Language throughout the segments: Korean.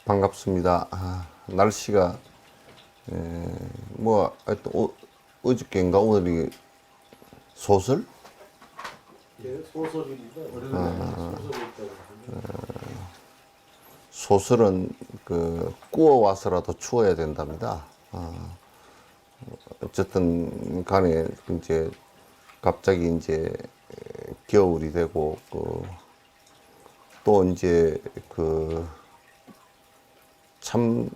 반갑습니다. 날씨가 뭐 하여튼 어저께인가 오늘이 소설? 예, 소설입니다. 소설이 있다고. 소설은 그 구워 와서라도 추워야 된답니다. 어쨌든 간에 이제 갑자기 이제 겨울이 되고 또 이제 참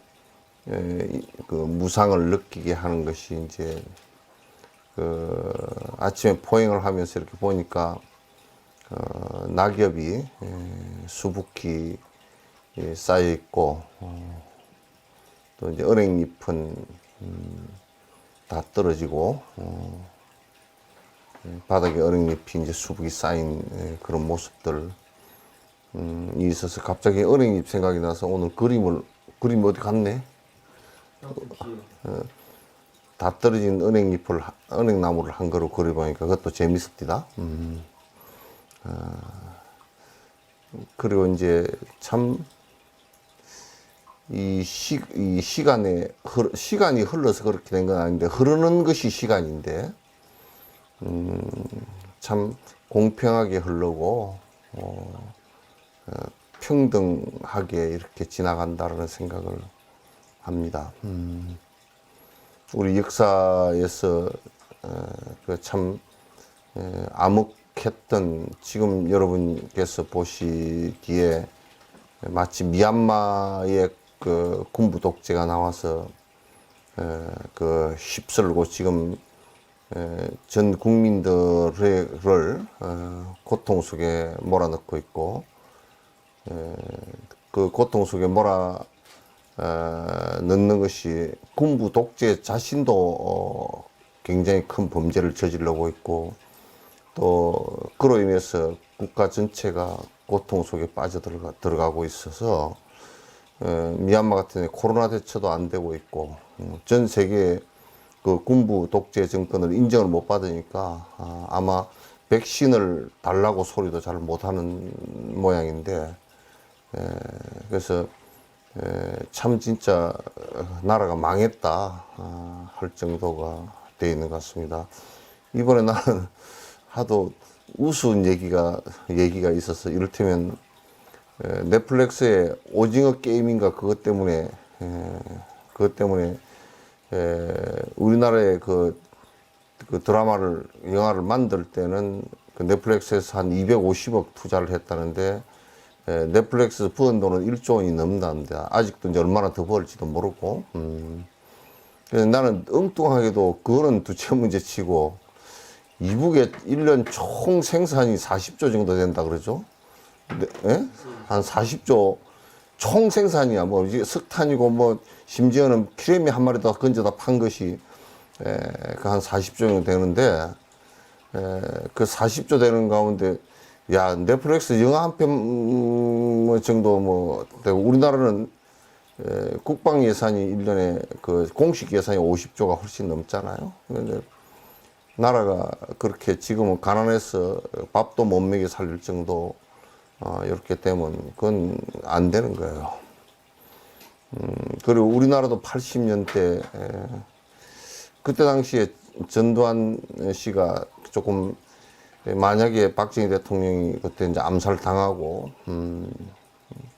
무상을 느끼게 하는 것이 이제 아침에 포행을 하면서 이렇게 보니까 낙엽이 수북히 쌓여 있고 또 이제 은행잎은 다 떨어지고 바닥에 은행잎이 이제 수북이 쌓인 그런 모습들 이 있어서 갑자기 은행잎 생각이 나서 오늘 그림이 어디 갔네? 다 떨어진 은행나무를 한 그루 그려보니까 그것도 재밌습니다. 그리고 이제 참, 시간이 흘러서 그렇게 된 건 아닌데, 흐르는 것이 시간인데, 참 공평하게 흐르고, 평등하게 이렇게 지나간다는 생각을 합니다. 우리 역사에서 참 암흑했던 지금 여러분께서 보시기에 마치 미얀마의 그 군부 독재가 나와서 휩쓸고 지금 전 국민들을 고통 속에 몰아넣고 있고 그 고통 속에 넣는 것이 군부 독재 자신도 굉장히 큰 범죄를 저지르고 있고 또 그로 인해서 국가 전체가 고통 속에 들어가고 있어서 미얀마 같은 데 코로나 대처도 안 되고 있고 전 세계 그 군부 독재 정권을 인정을 못 받으니까 아마 백신을 달라고 소리도 잘 못하는 모양인데 그래서 참 진짜 나라가 망했다 할 정도가 되어 있는 것 같습니다. 이번에 나는 하도 우스운 얘기가 있어서 이를테면 넷플릭스의 오징어 게임인가 그것 때문에 우리나라의 그 영화를 만들 때는 그 넷플릭스에서 한 250억 투자를 했다는데 넷플릭스에서 부은 돈은 1조 원이 넘는다는데 아직도 이제 얼마나 더 벌지도 모르고 그래서 나는 엉뚱하게도 그거는 두째 문제 치고 이북에 1년 총 생산이 40조 정도 된다 그러죠. 네? 한 40조 총 생산이야. 뭐 이제 석탄이고 뭐 심지어는 피레미 한 마리 더 건져다 판 것이 그 한 40조 정도 되는데 그 40조 되는 가운데 야 넷플릭스 영화 한 편 정도 뭐 되고 우리나라는 국방 예산이 1년에 그 공식 예산이 50조가 훨씬 넘잖아요. 근데 나라가 그렇게 지금은 가난해서 밥도 못 먹여 살릴 정도 이렇게 되면 그건 안 되는 거예요. 그리고 우리나라도 80년대 그때 당시에 전두환 씨가 조금 만약에 박정희 대통령이 그때 이제 암살 당하고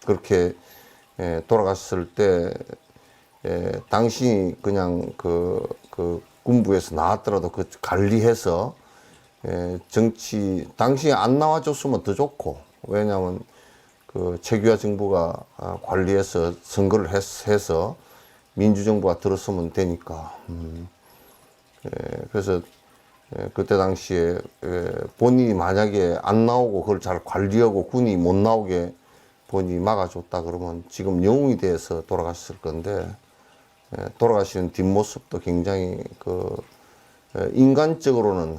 그렇게 돌아갔을 때 당신이 그냥 그 군부에서 나왔더라도 그 관리해서 정치 당신이 안 나와줬으면 더 좋고 왜냐하면 그 최규하 정부가 관리해서 선거를 해서 민주정부가 들었으면 되니까 그래서 그때 당시에 본인이 만약에 안 나오고 그걸 잘 관리하고 군이 못 나오게 본인이 막아줬다 그러면 지금 영웅이 돼서 돌아갔을 건데 돌아가시는 뒷모습도 굉장히 그 인간적으로는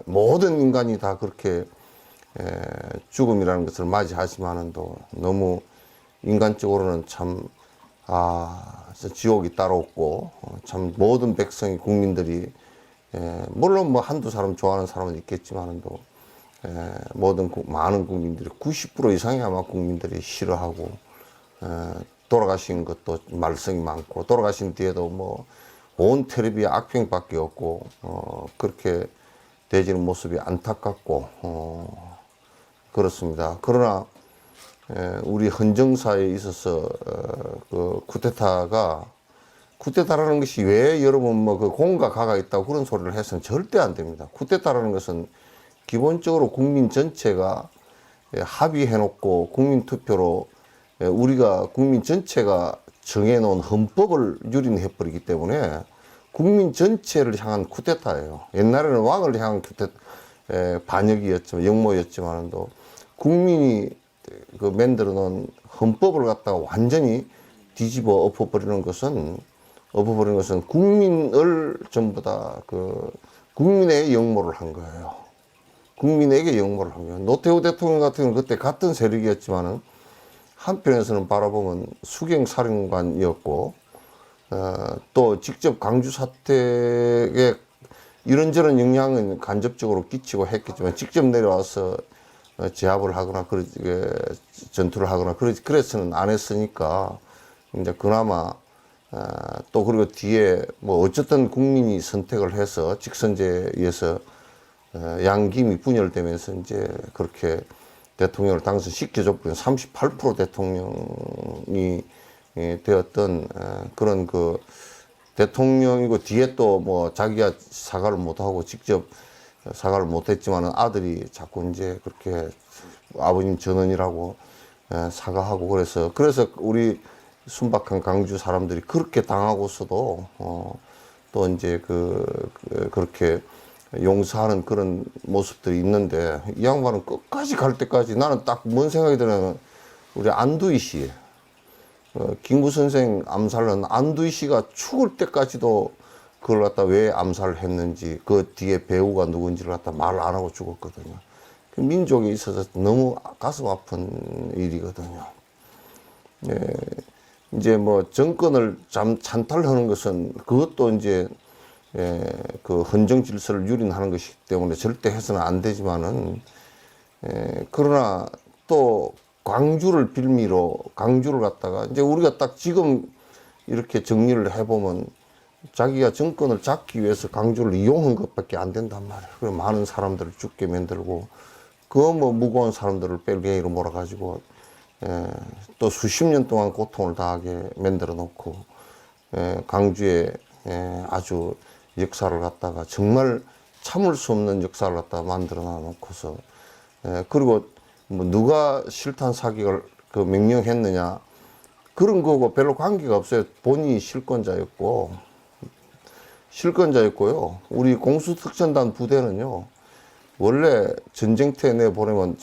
모든 인간이 다 그렇게 죽음이라는 것을 맞이하지만은 또 너무 인간적으로는 참 지옥이 따로 없고 참 모든 백성이 국민들이 물론 뭐 한두 사람 좋아하는 사람은 있겠지만은 또 모든 많은 국민들이 90% 이상이 아마 국민들이 싫어하고 돌아가신 것도 말썽이 많고 돌아가신 뒤에도 뭐 온 텔레비에 악평밖에 없고 그렇게 되지는 모습이 안타깝고 그렇습니다. 그러나 우리 헌정사에 있어서 그 쿠데타라는 것이 왜 여러분 뭐 그 공과 가가 있다고 그런 소리를 해서는 절대 안 됩니다. 쿠데타라는 것은 기본적으로 국민 전체가 합의해놓고 국민 투표로 우리가 국민 전체가 정해놓은 헌법을 유린해버리기 때문에 국민 전체를 향한 쿠데타예요. 옛날에는 왕을 향한 반역이었지만 역모였지만도 국민이 그 만들어 놓은 헌법을 갖다가 완전히 뒤집어 엎어버리는 것은 국민을 전부 다 그 국민에게 역모를 한 거예요. 국민에게 역모를 한 거예요. 노태우 대통령 같은 경우는 그때 같은 세력이었지만은 한편에서는 바라보면 수경사령관이었고 또 직접 강주 사택에 이런저런 영향은 간접적으로 끼치고 했겠지만 직접 내려와서 제압을 하거나 전투를 하거나 그래서는 안 했으니까 이제 그나마 또 그리고 뒤에 뭐 어쨌든 국민이 선택을 해서 직선제에 의해서 양김이 분열되면서 이제 그렇게 대통령을 당선시켜줬고 38% 대통령이 되었던 그런 그 대통령이고 뒤에 또 뭐 자기가 사과를 못하고 직접 사과를 못했지만은 아들이 자꾸 이제 그렇게 아버님 전원이라고 사과하고 그래서 우리 순박한 강주 사람들이 그렇게 당하고서도 또 이제 그렇게 용서하는 그런 모습들이 있는데 이 양반은 끝까지 갈 때까지 나는 딱 뭔 생각이 드냐면 우리 안두희 씨 김구 선생 암살은 안두희 씨가 죽을 때까지도 그걸 갖다 왜 암살을 했는지 그 뒤에 배우가 누군지를 갖다 말 안 하고 죽었거든요. 그 민족에 있어서 너무 가슴 아픈 일이거든요. 이제 뭐 정권을 찬탈하는 것은 그것도 이제 그 헌정 질서를 유린하는 것이기 때문에 절대 해서는 안 되지만은 그러나 또 광주를 빌미로 강주를 갖다가 이제 우리가 딱 지금 이렇게 정리를 해보면 자기가 정권을 잡기 위해서 강주를 이용한 것밖에 안 된단 말이에요. 그리고 많은 사람들을 죽게 만들고 그 뭐 무고한 사람들을 뺄갱이로 몰아가지고 또 수십 년 동안 고통을 당하게 만들어 놓고 강주에 아주 역사를 갖다가 정말 참을 수 없는 역사를 갖다가 만들어 놓고서 그리고 뭐 누가 실탄 사격을 그 명령했느냐 그런 거고 별로 관계가 없어요. 본인이 실권자였고요. 우리 공수특전단 부대는요 원래 전쟁터에 내보내면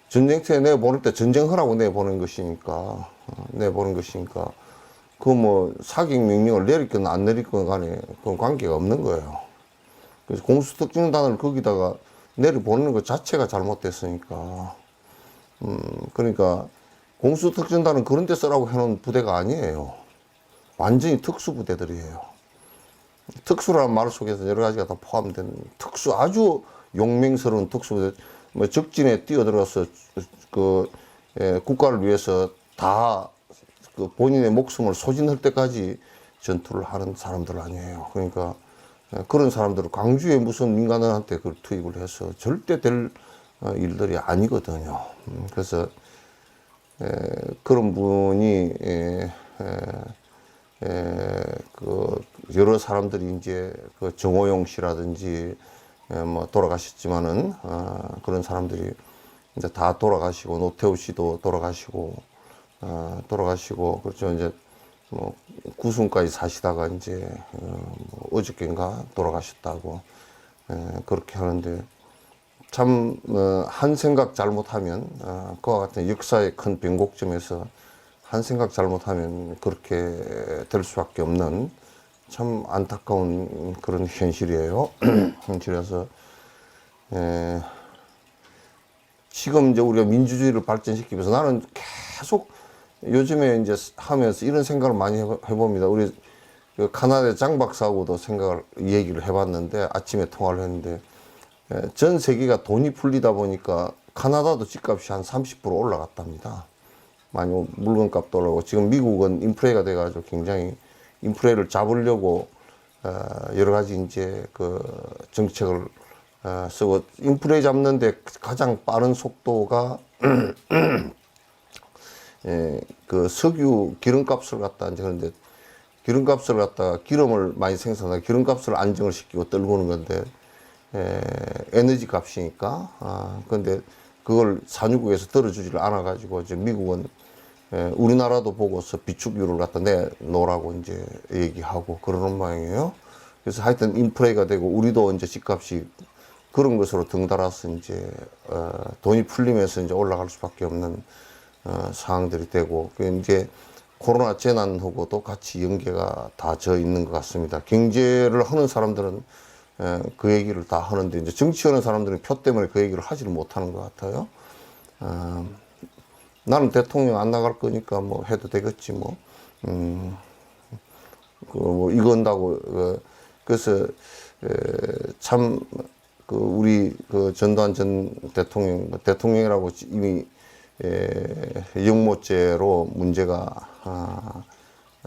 전쟁터에 내보낼 때 전쟁하라고 내보낸 것이니까 그 뭐 사격 명령을 내릴 건 안 내릴 건 간에 그건 관계가 없는 거예요. 그래서 공수특전단을 거기다가 내려보내는 것 자체가 잘못됐으니까 그러니까 공수특전단은 그런 데 쓰라고 해놓은 부대가 아니에요. 완전히 특수부대들이에요. 특수라는 말 속에서 여러 가지가 다 포함된 아주 용맹스러운 특수부대. 뭐 적진에 뛰어들어서 국가를 위해서 다 그 본인의 목숨을 소진할 때까지 전투를 하는 사람들 아니에요. 그러니까 그런 사람들을 광주에 무슨 민간인한테 그걸 투입을 해서 절대 될 일들이 아니거든요. 그래서 그런 분이 그 여러 사람들이 이제 그 정호용 씨라든지 뭐 돌아가셨지만은 그런 사람들이 이제 다 돌아가시고 노태우 씨도 돌아가시고 그렇죠. 이제 뭐 구순까지 사시다가 이제 뭐 어저께인가 돌아가셨다고 그렇게 하는데 참 한 생각 잘못하면 그와 같은 역사의 큰 변곡점에서 한 생각 잘못하면 그렇게 될 수밖에 없는 참 안타까운 그런 현실이에요. 현실이라서 지금 이제 우리가 민주주의를 발전시키기 위해서 나는 계속 요즘에 이제 하면서 이런 생각을 많이 해봅니다. 우리 그 카나다의 장 박사하고도 얘기를 해봤는데 아침에 통화를 했는데 전 세계가 돈이 풀리다 보니까 카나다도 집값이 한 30% 올라갔답니다. 많이 물건값도 올라가고 지금 미국은 인플레가 돼가지고 굉장히 인플레를 잡으려고 여러 가지 이제 그 정책을 쓰고 인플레 잡는데 가장 빠른 속도가 그 석유 기름값을 갖다 이제 그런데 기름값을 갖다가 기름을 많이 생산하고 기름값을 안정을 시키고 떨구는 건데 에너지 값이니까 근데 그걸 산유국에서 들어주지를 않아 가지고 이제 미국은 우리나라도 보고서 비축유를 갖다 내놓으라고 이제 얘기하고 그러는 모양이에요. 그래서 하여튼 인플레가 되고 우리도 이제 집값이 그런 것으로 등달아서 이제 돈이 풀리면서 이제 올라갈 수밖에 없는 상황들이 되고 그 이제 코로나 재난하고도 같이 연계가 다 져 있는 것 같습니다. 경제를 하는 사람들은 그 얘기를 다 하는데 이제 정치하는 사람들은 표 때문에 그 얘기를 하지를 못하는 것 같아요. 나는 대통령 안 나갈 거니까 뭐 해도 되겠지 뭐. 뭐 이거 한다고 그래서 참 그 우리 그 전두환 전 대통령이라고 이미 영모죄로 문제가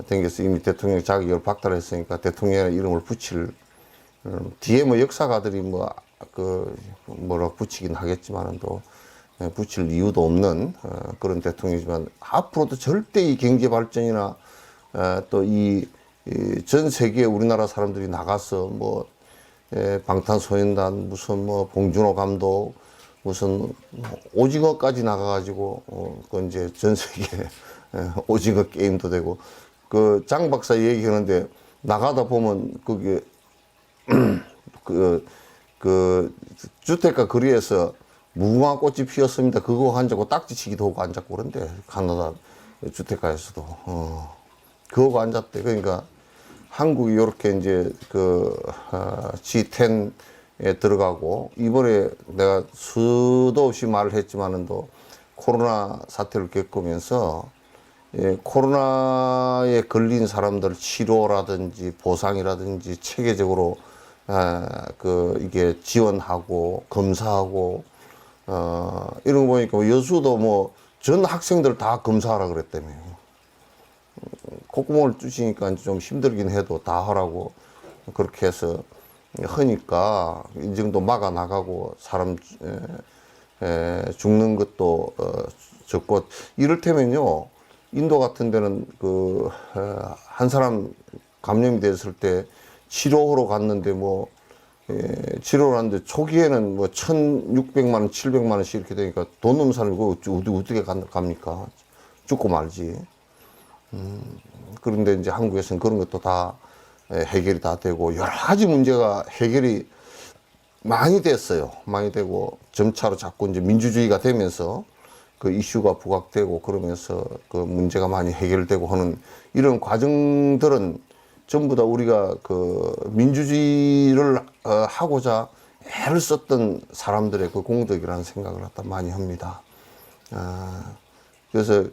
생겨서 이미 대통령 자격을 박탈했으니까 대통령의 이름을 붙일 뒤에 뭐 역사가들이 뭐 그 뭐라 붙이긴 하겠지만은 또 붙일 이유도 없는 그런 대통령이지만 앞으로도 절대 이 경제 발전이나 또 이 전 세계 우리나라 사람들이 나가서 뭐 방탄소년단 무슨 뭐 봉준호 감독 무슨 오징어까지 나가가지고 그 이제 전 세계 오징어 게임도 되고 그 장 박사 얘기하는데 나가다 보면 그게 그 주택가 거리에서 무궁화 꽃이 피었습니다. 그거 앉았고 딱지치기도 하고 앉았고 그런데 카나다 주택가에서도 그거 앉았대. 그러니까 한국이 이렇게 이제 그 G10에 들어가고 이번에 내가 수도 없이 말을 했지만은 또 코로나 사태를 겪으면서 코로나에 걸린 사람들 치료라든지 보상이라든지 체계적으로 이게 지원하고 검사하고 이런 거 보니까 여수도 뭐 전 학생들 다 검사하라 그랬다며. 콧구멍을 쑤시니까 좀 힘들긴 해도 다 하라고 그렇게 해서 하니까 이 정도 막아 나가고 사람 죽는 것도 적고 이를테면요 인도 같은 데는 그 한 사람 감염이 됐을 때 치료하러 갔는데 뭐 치료를 하는데 초기에는 뭐 1,600만 원, 700만 원씩 이렇게 되니까 돈 없는 사람이 그거 어떻게 갑니까? 죽고 말지. 그런데 이제 한국에서는 그런 것도 다 해결이 다 되고 여러 가지 문제가 해결이 많이 됐어요. 많이 되고 점차로 자꾸 이제 민주주의가 되면서 그 이슈가 부각되고 그러면서 그 문제가 많이 해결되고 하는 이런 과정들은 전부 다 우리가 그 민주주의를 하고자 애를 썼던 사람들의 그 공덕이라는 생각을 갖다 많이 합니다. 그래서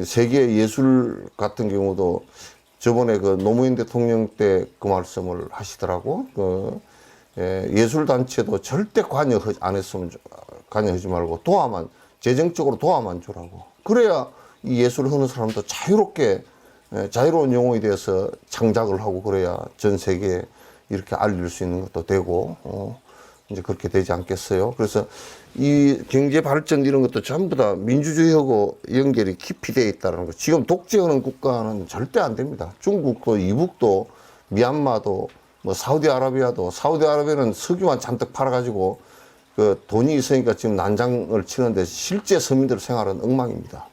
세계 예술 같은 경우도 저번에 그 노무현 대통령 때 그 말씀을 하시더라고. 예술단체도 절대 관여하지 말고 재정적으로 도와만 주라고. 그래야 이 예술을 하는 사람도 자유롭게, 자유로운 영혼에 대해서 창작을 하고 그래야 전 세계에 이렇게 알릴 수 있는 것도 되고, 이제 그렇게 되지 않겠어요? 그래서 이 경제 발전 이런 것도 전부 다 민주주의하고 연결이 깊이 되어 있다는 거. 지금 독재하는 국가는 절대 안 됩니다. 중국도, 이북도, 미얀마도, 뭐 사우디아라비아는 석유만 잔뜩 팔아가지고 그 돈이 있으니까 지금 난장을 치는데 실제 서민들 생활은 엉망입니다.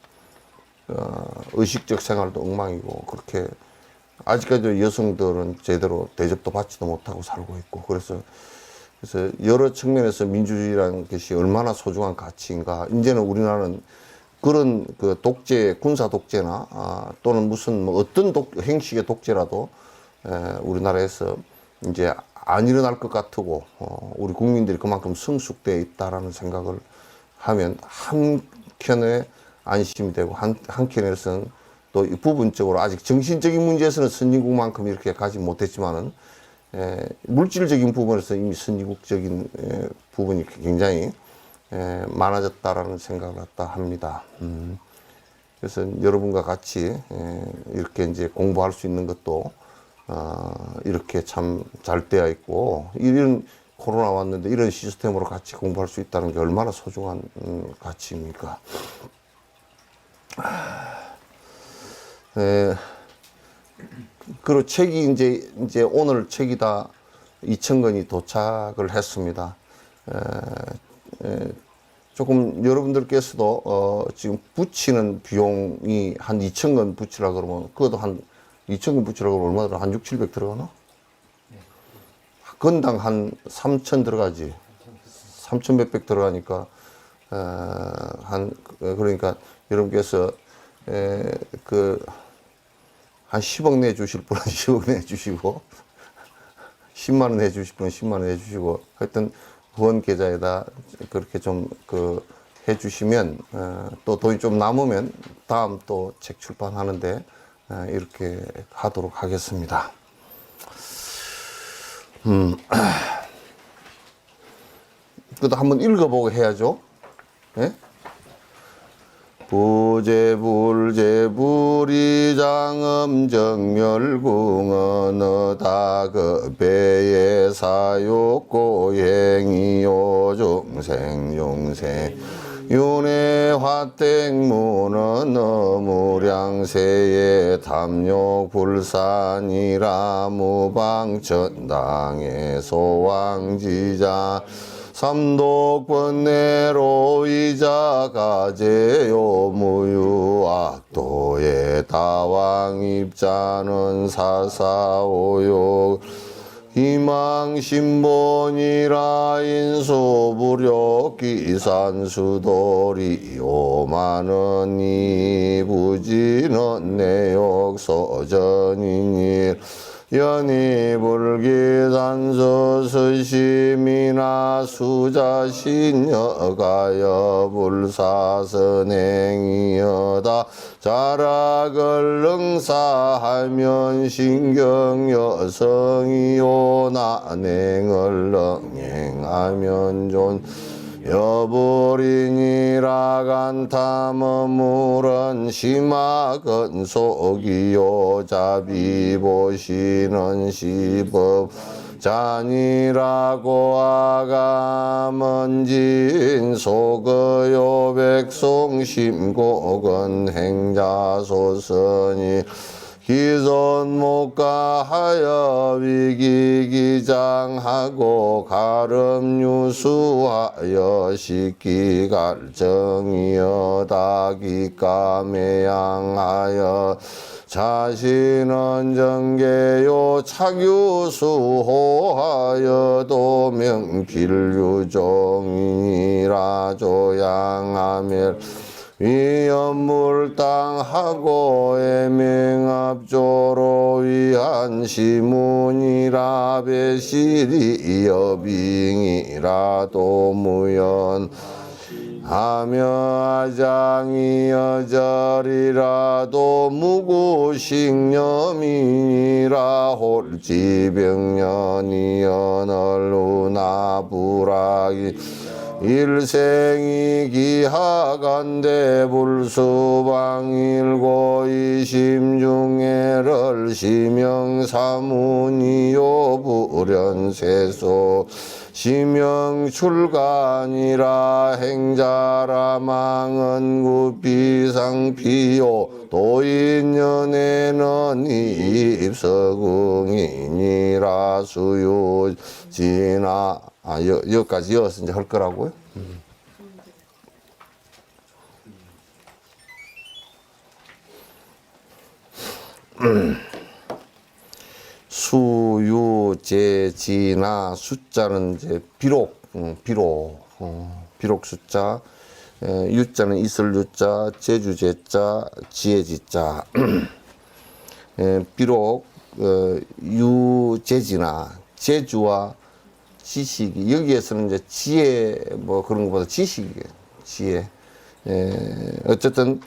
의식적 생활도 엉망이고 그렇게 아직까지 여성들은 제대로 대접도 받지도 못하고 살고 있고 그래서 여러 측면에서 민주주의라는 것이 얼마나 소중한 가치인가. 이제는 우리나라는 그런 그 군사 독재나 또는 무슨 뭐 어떤 행식의 독재라도 우리나라에서 이제 안 일어날 것 같고 우리 국민들이 그만큼 성숙되어 있다라는 생각을 하면 한켠에 안심이 되고 한켠에서는 또 부분적으로 아직 정신적인 문제에서는 선진국만큼 이렇게 가지 못했지만은 물질적인 부분에서 이미 선진국적인 부분이 굉장히 많아졌다라는 생각을 갖다 합니다. 그래서 여러분과 같이 이렇게 이제 공부할 수 있는 것도 이렇게 참 잘 되어 있고 이런 코로나 왔는데 이런 시스템으로 같이 공부할 수 있다는 게 얼마나 소중한 가치입니까? 그리고 책이 이제 오늘 책이 다 2,000권이 도착을 했습니다. 조금 여러분들께서도 지금 붙이는 비용이 한 2,000권 붙이라 그러면 그것도 한 2,000권 붙이라 그러면 얼마 들어? 한 6, 700 들어가나? 건당 한 3,000 들어가지. 3,000 몇백 들어가니까 그러니까 여러분께서 한 10억 내주실 분은 10억 내주시고 10만 원 내주실 분은 10만 원 내주시고 하여튼 후원 계좌에다 그렇게 좀 해주시면 또 돈이 좀 남으면 다음 또 책 출판하는데 이렇게 하도록 하겠습니다. 그것도 한번 읽어보고 해야죠. 예? 부재불재불이장음정멸궁은 어다급배의 사욕고행이요 중생용생 윤회화땡무는 어무량세의 담욕불산이라 무방천당의 소왕지자 삼독번뇌로 이자가제요 무유악도의 다왕입자는 사사오욕 희망신본이라 인소부력 기산수돌이 오만은 이부지는 내욕서전이니 연희불기산서 스심이나 수자신여가여 불사선행이여다 자락을 능사하면 신경여성이요 난행을 능행하면 존 여불이니라 간탐어물은 심화근속이요 자비보시는 시법 잔이라고 아가먼진 속어요 백송심곡은 행자소선이 기존목가하여 위기기장하고 가름유수하여 식기갈정이여 다기가매양하여 자신은 정계요 착유수호하여 도명길유종이라 조양하며 위험물당하고 애명압조로 위한 시문이라 배실이 여빙이라 도무연 하며 아장이 여절이라도 무구식념이라 홀지병년이 연얼루나부라기 일생이 기하간대 불수방일고 이심중애를 시명사문이요 불연세소 시명출간이라 행자라 망언구 비상피요 도인연에는 입서궁이니라 수요지나 여기까지 이어서 이제 할 거라고요. 수유제지나 숫자는 이제 비록 숫자, 유자는 있을 유자, 제주제자, 지혜지자. 비록 유제지나 제주와 지식이 여기에서는 이제 지혜 뭐 그런 것보다 지식이에요. 지혜. 어쨌든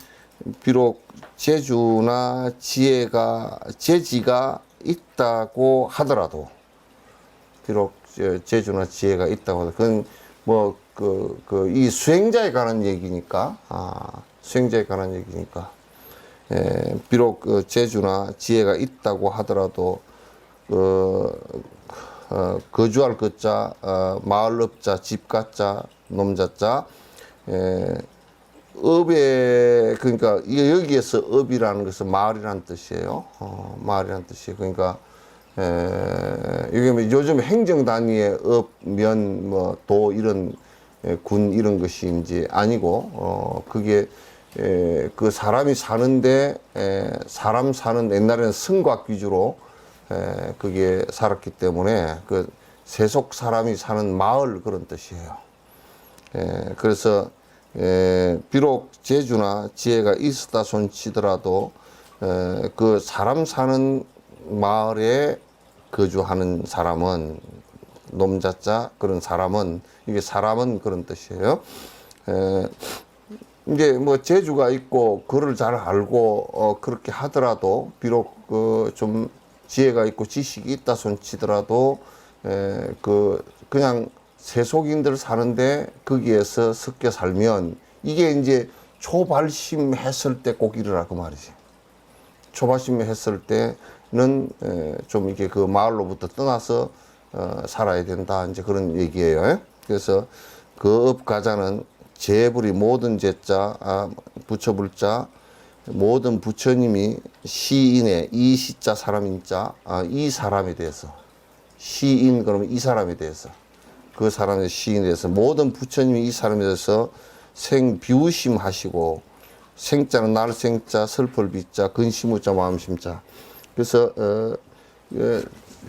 비록 제주나 제지가 있다고 하더라도 비록 제주나 지혜가 있다고 하더라도 그건 뭐 이 수행자에 관한 얘기니까 수행자에 관한 얘기니까 비록 제주나 지혜가 있다고 하더라도 거주할 것자, 마을 업자, 집 가자, 놈자자, 업에 그러니까 여기에서 업이라는 것은 마을이라는 뜻이에요. 마을이라는 뜻이에요. 그러니까 이게 뭐 요즘 행정 단위의 업, 면, 뭐 도 이런 군 이런 것이 이제 아니고 그게 그 사람이 사는데 사람 사는 옛날에는 성곽 위주로 그게 살았기 때문에 그 세속 사람이 사는 마을 그런 뜻이에요. 그래서 비록 제주나 지혜가 있었다 손치더라도 그 사람 사는 마을에 거주하는 사람은 놈자자 그런 사람은 이게 사람은 그런 뜻이에요. 이제 뭐 재주가 있고 글을 잘 알고 그렇게 하더라도 비록 좀 지혜가 있고 지식이 있다 손치더라도 그냥 세속인들 사는데 거기에서 섞여 살면 이게 이제 초발심했을 때 꼭 일어날 그 말이지. 초발심했을 때는 좀 이게 그 마을로부터 떠나서 살아야 된다 이제 그런 얘기예요. 그래서 그 업가자는 제불이 모든 제자 부처불자 모든 부처님이 시인의 이 시자 사람인자 이 사람에 대해서 시인 그러면 이 사람에 대해서 그 사람의 시인에 대해서 모든 부처님이 이 사람에 대해서 생비우심하시고 생자는 날생자 슬플비자 근심우자 마음심자 그래서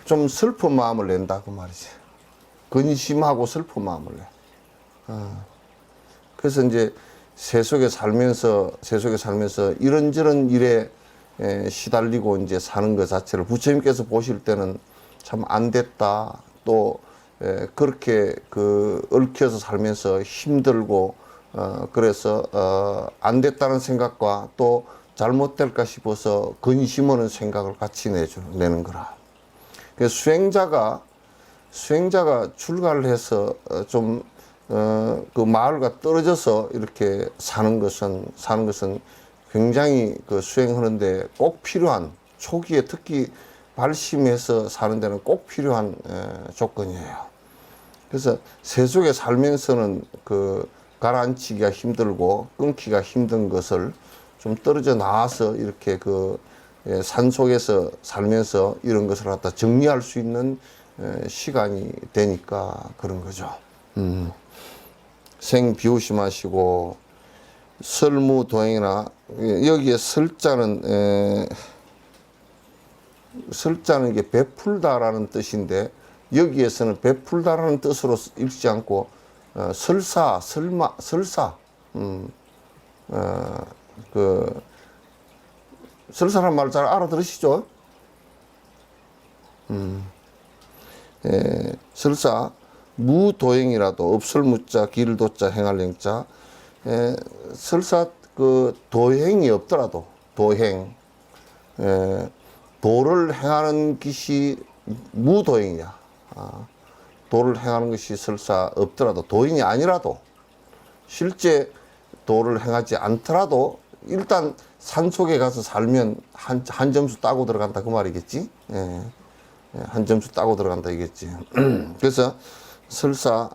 좀 슬픈 마음을 낸다 그 말이지. 근심하고 슬픈 마음을 내. 그래서 이제 세속에 살면서 이런저런 일에 시달리고 이제 사는 것 자체를 부처님께서 보실 때는 참 안 됐다. 또 그렇게 얽혀서 살면서 힘들고 그래서 안 됐다는 생각과 또 잘못될까 싶어서 근심하는 생각을 같이 내는 거라. 그래서 수행자가 출가를 해서 좀 그 마을과 떨어져서 이렇게 사는 것은 굉장히 그 수행하는데 꼭 필요한 초기에 특히 발심해서 사는 데는 꼭 필요한 조건이에요. 그래서 세속에 살면서는 가라앉히기가 힘들고 끊기가 힘든 것을 좀 떨어져 나와서 이렇게 산속에서 살면서 이런 것을 갖다 정리할 수 있는 시간이 되니까 그런 거죠. 생비우심하시고 설무도행이나 여기에 설자는 이게 베풀다라는 뜻인데 여기에서는 베풀다라는 뜻으로 읽지 않고 설사 설사란 말 잘 알아들으시죠? 설사 무도행이라도 없을 무자 길도자 행할 행자 설사 그 도행이 없더라도 도행, 도를 행하는 것이 무도행이야. 도를 행하는 것이 설사 없더라도, 도인이 아니라도, 실제 도를 행하지 않더라도 일단 산속에 가서 살면 한 점수 따고 들어간다 그 말이겠지. 한 점수 따고 들어간다 이겠지. 그래서 설사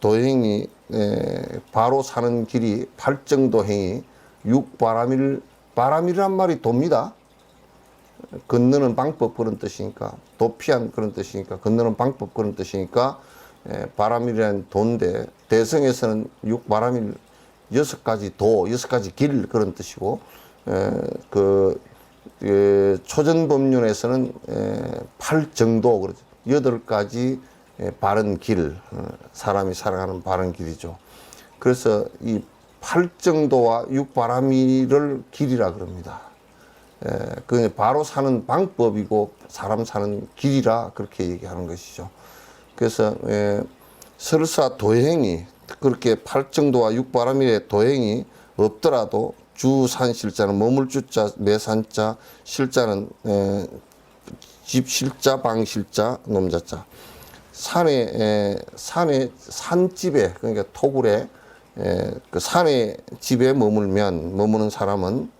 도행이 바로 사는 길이 팔정도행이 바람이란 말이 돕니다. 건너는 방법 그런 뜻이니까, 도피한 그런 뜻이니까, 건너는 방법 그런 뜻이니까 바람이라는 도인데, 대성에서는 바람일 6가지 도, 6가지 길 그런 뜻이고, 초전법륜에서는 팔정도 그러죠. 8가지 바른 길, 사람이 살아가는 바른 길이죠. 그래서 이 팔정도와 바람이를 길이라 그럽니다. 그 바로 사는 방법이고 사람 사는 길이라 그렇게 얘기하는 것이죠. 그래서 설사 도행이 그렇게 팔정도와 바람일의 도행이 없더라도 주산실자는 머물 주자, 매산자, 실자는 집 실자, 방 실자, 놈자자. 산집에, 그러니까 토굴에, 그 산의 집에 머무는 사람은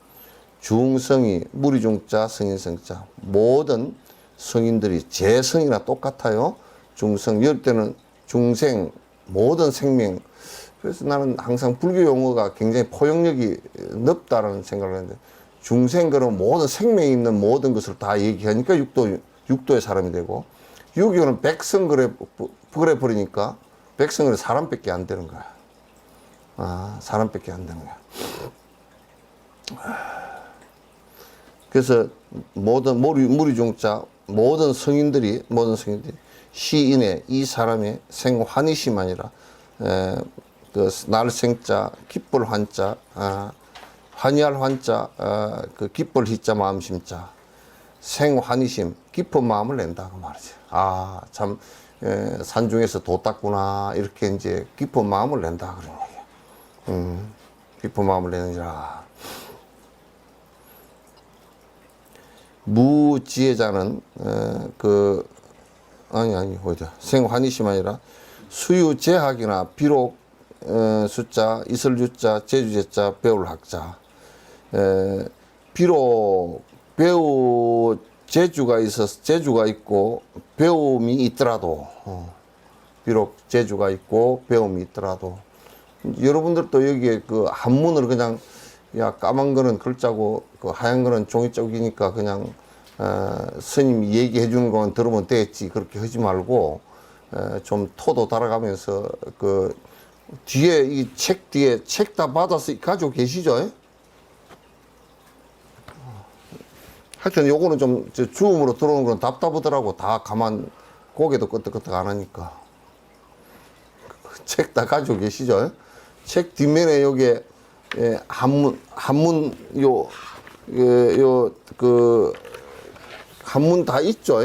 중성이, 무리중자, 성인성자. 모든 성인들이 재성이나 똑같아요. 중성, 이럴 때는 중생, 모든 생명. 그래서 나는 항상 불교 용어가 굉장히 포용력이 넓다라는 생각을 하는데, 중생 그러면 모든 생명이 있는 모든 것을 다 얘기하니까 육도의 사람이 되고, 유교는 백성 그래 버리니까 백성은 사람밖에 안 되는 거야. 사람밖에 안 되는 거야. 그래서 모든 무리중자, 모든 성인들이 시인의 이 사람의 생환이심 아니라 그 날생자, 기쁠 환자, 환희할 환자, 그 기쁠 희자, 마음심자, 생환희심, 깊은 마음을 낸다 그 말이지. 참 산중에서 도 땄구나 이렇게 이제 깊은 마음을 낸다 그런 얘기야. 깊은 마음을 내느니라. 무지혜자는 어디다 생환희심 아니라 수유제학이나 비록 숫자, 이설유자, 제주제자, 배울 학자. 비록 재주가 있고 배움이 있더라도, 비록 재주가 있고 배움이 있더라도, 여러분들도 여기에 그 한문을 그냥, 야, 까만 거는 글자고, 그 하얀 거는 종이쪽이니까 그냥, 스님이 얘기해 주는 것만 들으면 되겠지. 그렇게 하지 말고, 좀 토도 달아가면서, 뒤에, 이 책 뒤에 책 다 받아서 가지고 계시죠? 하여튼 요거는 좀 주음으로 들어오는 건 답답하더라고. 다 가만, 고개도 끄덕끄덕 안 하니까. 책 다 가지고 계시죠? 책 뒷면에 여기에 한문, 한문 다 있죠?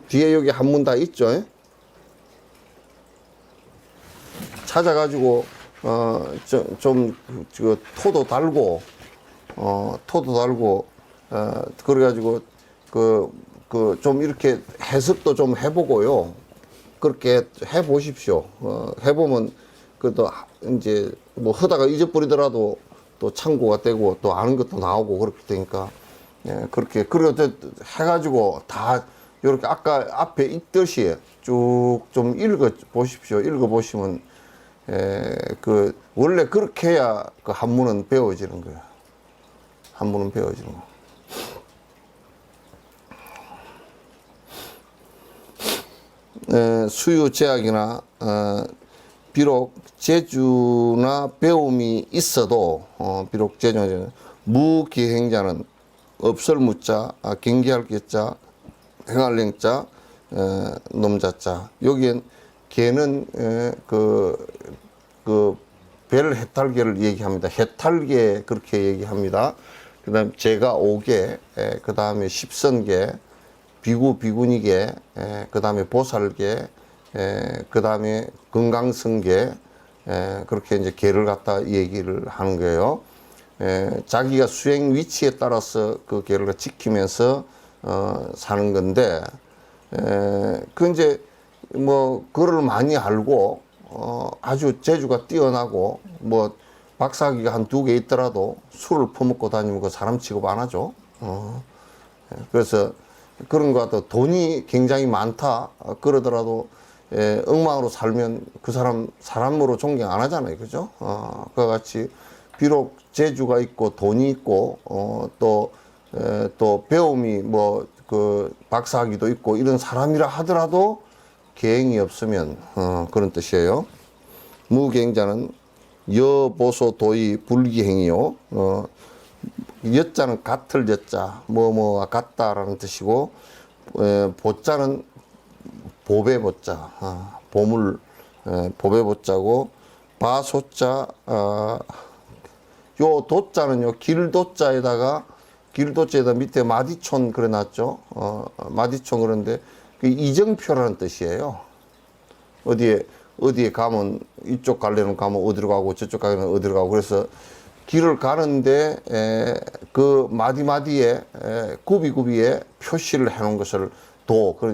뒤에 여기 한문 다 있죠? 찾아가지고, 토도 달고, 그래가지고, 좀 이렇게 해석도 좀 해보고요. 그렇게 해보십시오. 해보면, 또, 이제, 뭐, 하다가 잊어버리더라도 또 참고가 되고, 또 아는 것도 나오고, 그렇게 되니까, 그렇게, 해가지고 다, 이렇게 아까 앞에 있듯이 쭉 좀 읽어보십시오. 읽어보시면, 원래 그렇게 해야 그 한문은 배워지는 거야. 한문은 배워지는 거야. 수유제약이나, 비록 재주나 배움이 있어도, 비록 재주나, 무기행자는 없을무자, 경계할 기자, 행할 행자, 놈자자. 여기엔 개는 별 해탈계를 얘기합니다. 해탈계 그렇게 얘기합니다. 그다음 제가 5개, 그다음에 십선계, 비구니계, 그다음에 보살계, 그다음에 건강성계, 그렇게 이제 개를 갖다 얘기를 하는 거예요. 자기가 수행 위치에 따라서 그 개를 지키면서 사는 건데, 그 이제 뭐 그를 많이 알고 아주 재주가 뛰어나고 뭐 박사학위가 한 2개 있더라도 술을 퍼먹고 다니면 그 사람 취급 안 하죠. 그래서 그런 거 같아. 돈이 굉장히 많다 그러더라도 엉망으로 살면 그 사람 사람으로 존경 안 하잖아요, 그죠? 그와 같이 비록 재주가 있고 돈이 있고 또 배움이 뭐 그 박사학위도 있고 이런 사람이라 하더라도 계행이 없으면 그런 뜻이에요. 무계행자는 여보소도의 불기행이요. 여자는 같을 여자, 뭐뭐와 같다라는 뜻이고, 보자는 보배 보자, 보물 보배 보자고, 바소자, 요 도자는요 길도자에다 밑에 마디촌 그려놨죠. 마디촌 그런데 그 이정표라는 뜻이에요. 어디에 가면 이쪽 갈래는 가면 어디로 가고 저쪽 가면 어디로 가고 그래서 길을 가는데 그 마디마디에 구비구비에 표시를 해놓은 것을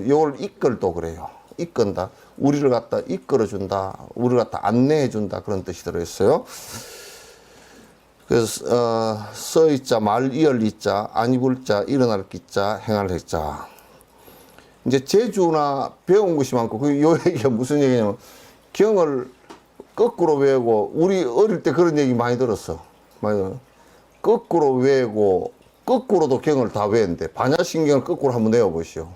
이걸 이끌도 그래요. 이끈다. 우리를 갖다 이끌어준다. 우리를 갖다 안내해준다. 그런 뜻이 들어있어요. 그래서 써있자, 말이얼이자, 안입을자, 일어날 기자, 행할 해자. 이제 재주나 배운 것이 많고 요 얘기가 무슨 얘기냐면 경을 거꾸로 외우고 우리 어릴 때 그런 얘기 많이 들었어. 거꾸로 외우고 거꾸로도 경을 다 외운대. 반야신경을 거꾸로 한번 외워보시오.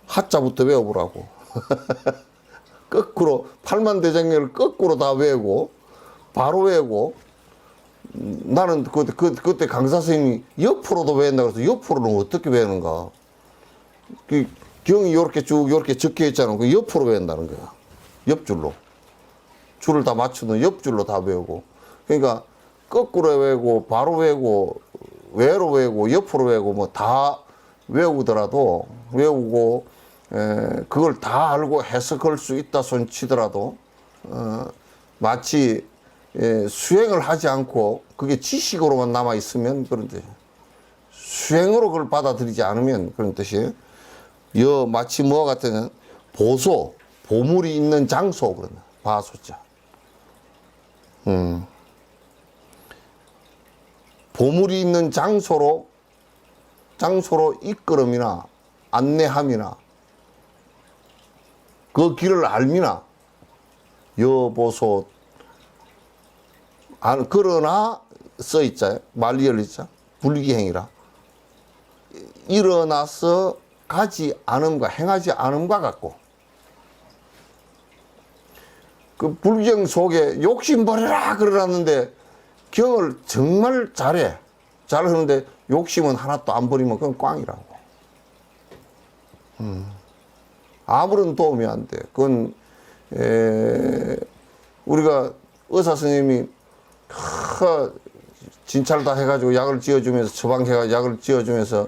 하자부터 외워보라고. 거꾸로 팔만대장경을 거꾸로 다 외우고 바로 외우고 나는 그때 강사 선생님이 옆으로도 외운다 그래서 옆으로는 어떻게 외우는가. 그 경이 요렇게 쭉 요렇게 적혀 있잖아. 그 옆으로 외운다는 거야. 옆줄로. 줄을 다 맞추는 옆줄로 다 외우고. 그러니까 거꾸로 외우고 바로 외우고 외로 외우고 옆으로 외우고 뭐 다 외우더라도 외우고 그걸 다 알고 해석할 수 있다 손 치더라도 마치 수행을 하지 않고 그게 지식으로만 남아 있으면 그런 뜻. 수행으로 그걸 받아들이지 않으면 그런 뜻이에요. 마치 뭐와 같으면 보소, 보물이 있는 장소 그러나 바소자. 보물이 있는 장소로 이끌음이나 안내함이나 그 길을 알미나 여보소 그러나 써있자 말리열리자 불기행이라 일어나서 가지 않음과 행하지 않음과 같고 그 불경 속에 욕심 버려라 그러놨는데 경을 정말 잘하는데 욕심은 하나도 안 버리면 그건 꽝이라고. 아무런 도움이 안 돼. 그건 우리가 의사 선생님이 진찰 다 해가지고 약을 지어주면서 처방해가 약을 지어주면서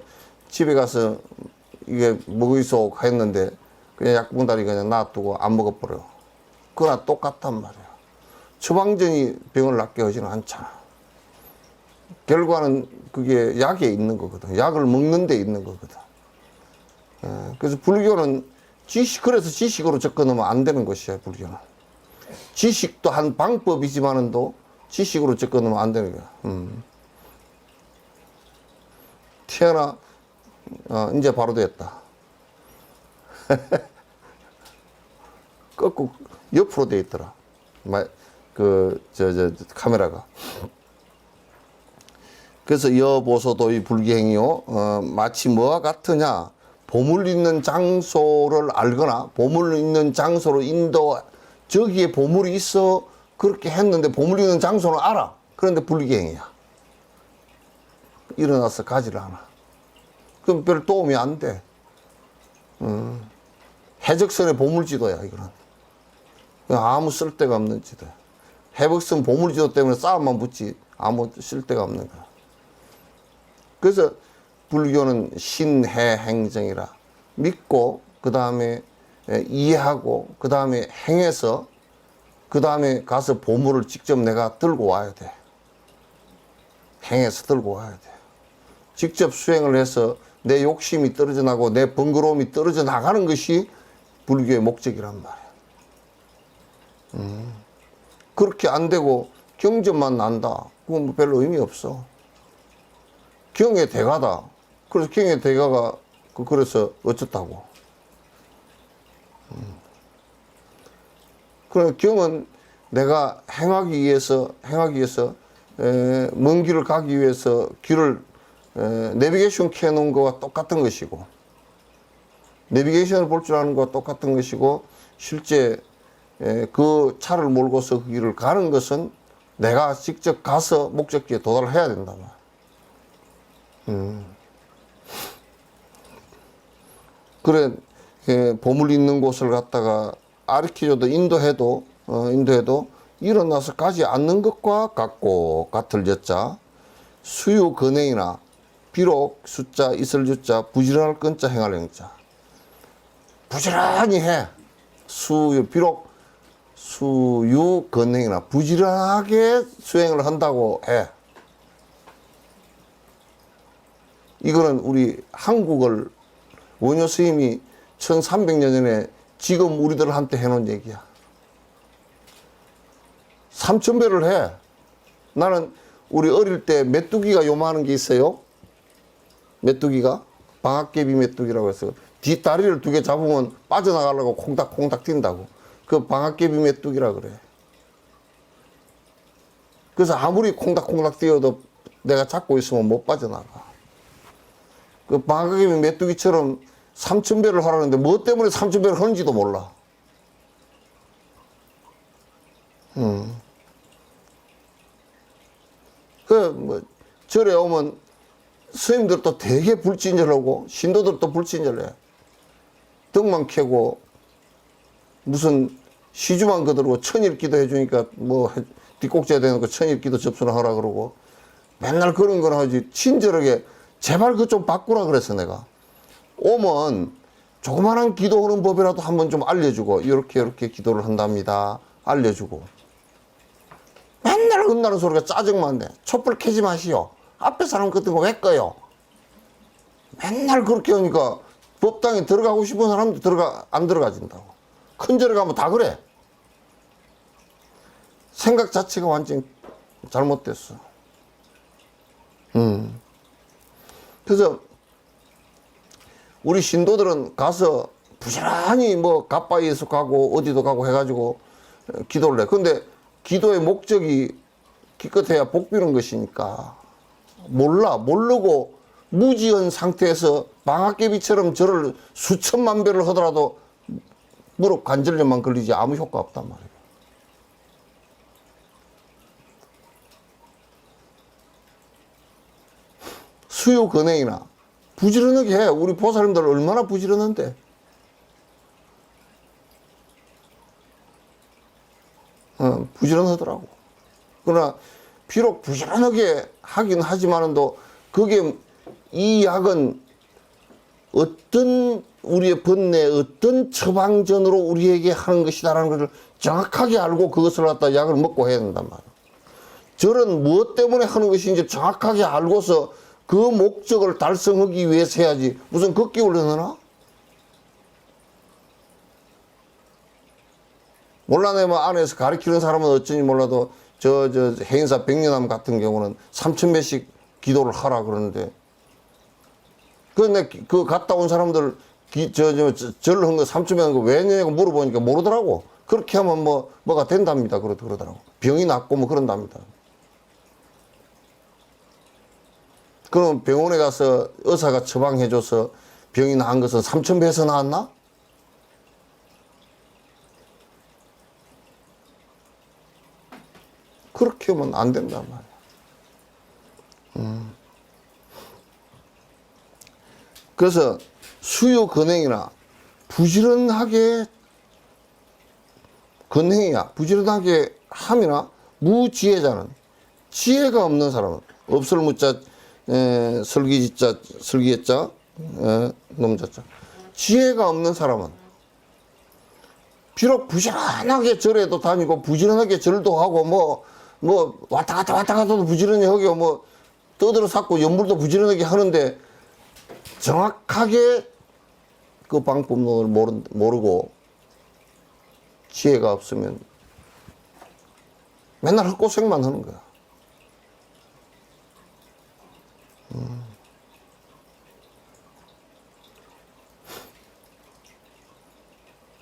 집에 가서 이게 먹이소 했는데 그냥 약봉다리 그냥 놔두고 안 먹어버려. 그거나 똑같단 말이야. 처방전이 병을 낫게 하지는 않잖아. 결과는 그게 약에 있는 거거든. 약을 먹는 데 있는 거거든. 그래서 불교는 그래서 지식으로 접근하면 안 되는 것이야, 불교는. 지식도 한 방법이지만은도 지식으로 접근하면 안 되는 거야. 태어나, 이제 바로 됐다. 거꾸로, 옆으로 돼 있더라. 카메라가. 그래서 여보소도의 불기행이요. 마치 뭐와 같으냐. 보물 있는 장소를 알거나 보물 있는 장소로 저기에 보물이 있어 그렇게 했는데 보물 있는 장소는 알아. 그런데 불기행이야. 일어나서 가지를 않아. 그럼 별 도움이 안 돼. 해적선의 보물지도야 이거는. 아무 쓸데가 없는 지도. 해적선 보물지도 때문에 싸움만 붙지 아무 쓸데가 없는 거야. 그래서 불교는 신해행정이라 믿고 그 다음에 이해하고 그 다음에 행해서 그 다음에 가서 보물을 직접 내가 들고 와야 돼. 행해서 들고 와야 돼. 직접 수행을 해서 내 욕심이 떨어져 나고 내 번거로움이 떨어져 나가는 것이 불교의 목적이란 말이야. 그렇게 안 되고 경전만 난다. 그건 뭐 별로 의미 없어. 경의 대가다. 그래서 경의 대가가 그래서 어쩌다고. 그럼 경은 내가 행하기 위해서 먼 길을 가기 위해서 길을 내비게이션 켜놓은 거와 똑같은 것이고, 내비게이션을 볼 줄 아는 거와 똑같은 것이고, 실제 그 차를 몰고서 그 길을 가는 것은 내가 직접 가서 목적지에 도달을 해야 된다. 그래, 보물 있는 곳을 갔다가 아르키조도 인도해도 일어나서 가지 않는 것과 같고, 같을 여자, 수유 근행이나 비록 숫자 있을 유자 부지런할 건자 행할 행자. 부지런히 해. 비록 수유 근행이나 부지런하게 수행을 한다고 해. 이거는 우리 한국을 원효 스님이 1300년 전에 지금 우리들한테 해놓은 얘기야. 3000배를 해. 나는 우리 어릴 때 메뚜기가 요만한 게 있어요. 메뚜기가 방앗개비 메뚜기라고 해서 뒷다리를 2개 잡으면 빠져나가려고 콩닥콩닥 뛴다고. 그 방앗개비 메뚜기라 그래. 그래서 아무리 콩닥콩닥 뛰어도 내가 잡고 있으면 못 빠져나가. 그 방앗개비 메뚜기처럼 3000배를 하라는데 뭐 때문에 3000배를 하는지도 몰라. 절에 오면 스님들도 되게 불친절하고 신도들도 불친절해. 등만 켜고 무슨 시주만 거들고 천일기도 해주니까 뭐 뒷꼭지에 대놓고 천일기도 접수를 하라 그러고 맨날 그런 거나 하지. 친절하게 제발 그거 좀 바꾸라 그래서 내가 오면 조그마한 기도하는 법이라도 한번 좀 알려주고 이렇게 기도를 한답니다 알려주고. 맨날 끝나는 소리가 짜증만 내. 촛불 켜지 마시오. 앞에 사람 같은 거 왜 꺼요? 맨날 그렇게 하니까 법당에 들어가고 싶은 사람도 안 들어가진다고. 큰 절에 가면 다 그래. 생각 자체가 완전히 잘못됐어. 그래서 우리 신도들은 가서 부지런히 뭐 갓바위에서 가고 어디도 가고 해가지고 기도를 해. 근데 기도의 목적이 기껏해야 복 비는 것이니까 모르고 무지한 상태에서 방앗개비처럼 절을 수천만 배를 하더라도 무릎 관절염만 걸리지 아무 효과 없단 말이에요. 수요 근행이나 부지런하게 해. 우리 보살님들 얼마나 부지런한데. 부지런하더라고. 그러나 비록 부지런하게 하긴 하지만도 그게 이 약은 어떤 우리의 번뇌 어떤 처방전으로 우리에게 하는 것이다라는 것을 정확하게 알고 그것을 갖다 약을 먹고 해야 된단 말이야. 절은 무엇 때문에 하는 것인지 정확하게 알고서 그 목적을 달성하기 위해서 해야지. 무슨 걷기 훈련하나? 몰라, 내 뭐 안에서 가르치는 사람은 어쩐지 몰라도 저 해인사 백년암 같은 경우는 3000배씩 기도를 하라 그러는데 그 갔다 온 사람들 절을 한 거 3000배 한 거 왜 내냐고 물어보니까 모르더라고. 그렇게 하면 뭐가 된답니다. 그러더라고. 병이 낫고 뭐 그런답니다. 그럼 병원에 가서 의사가 처방해줘서 병이 나은 것은 3000배에서 나았나? 그렇게 하면 안 된단 말이야. 그래서 수요 근행이나 부지런하게 근행이야 부지런하게 함이나 무지혜자는 지혜가 없는 사람은 없을무자 설기지자 설기했자 놈자자 지혜가 없는 사람은 비록 부지런하게 절에도 다니고 부지런하게 절도 하고 뭐 왔다 갔다도 부지런히 하고 뭐 떠들어 샀고 연불도 부지런하게 하는데 정확하게 그 방법론을 모르고 지혜가 없으면 맨날 헛고생만 하는 거야.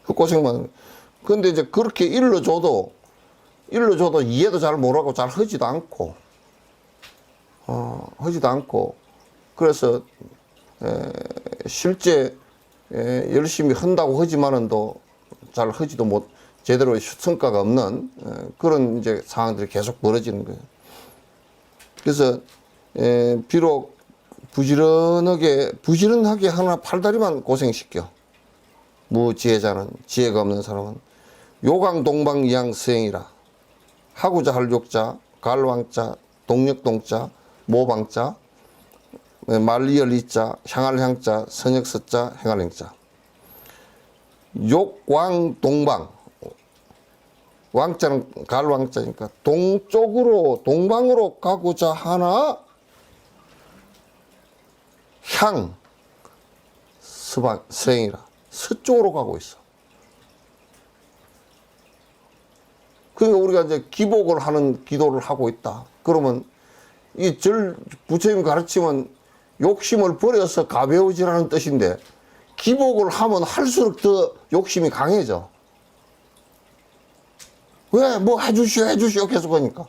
헛고생만 하는 거야. 근데 이제 그렇게 일러줘도 이해도 잘 못하고 잘 하지도 않고, 그래서, 실제, 열심히 한다고 하지만은 또 잘 하지도 제대로 성과가 없는 그런 이제 상황들이 계속 벌어지는 거예요. 그래서, 비록 부지런하게 하나 팔다리만 고생시켜. 무지혜자는, 지혜가 없는 사람은 요강동방이양서행이라. 하고자 할 욕자, 갈왕자, 동력동자, 모방자, 말리열 이자, 향할 향자, 선역서자, 행할 행자. 욕왕동방. 왕자는 갈왕자니까 동쪽으로, 동방으로 가고자 하나 서행이라. 서쪽으로 가고 있어. 그러니까 우리가 이제 기복을 하는 기도를 하고 있다. 그러면 부처님 가르치면 욕심을 버려서 가벼워지라는 뜻인데 기복을 하면 할수록 더 욕심이 강해져. 왜? 뭐 해주시오 계속 하니까.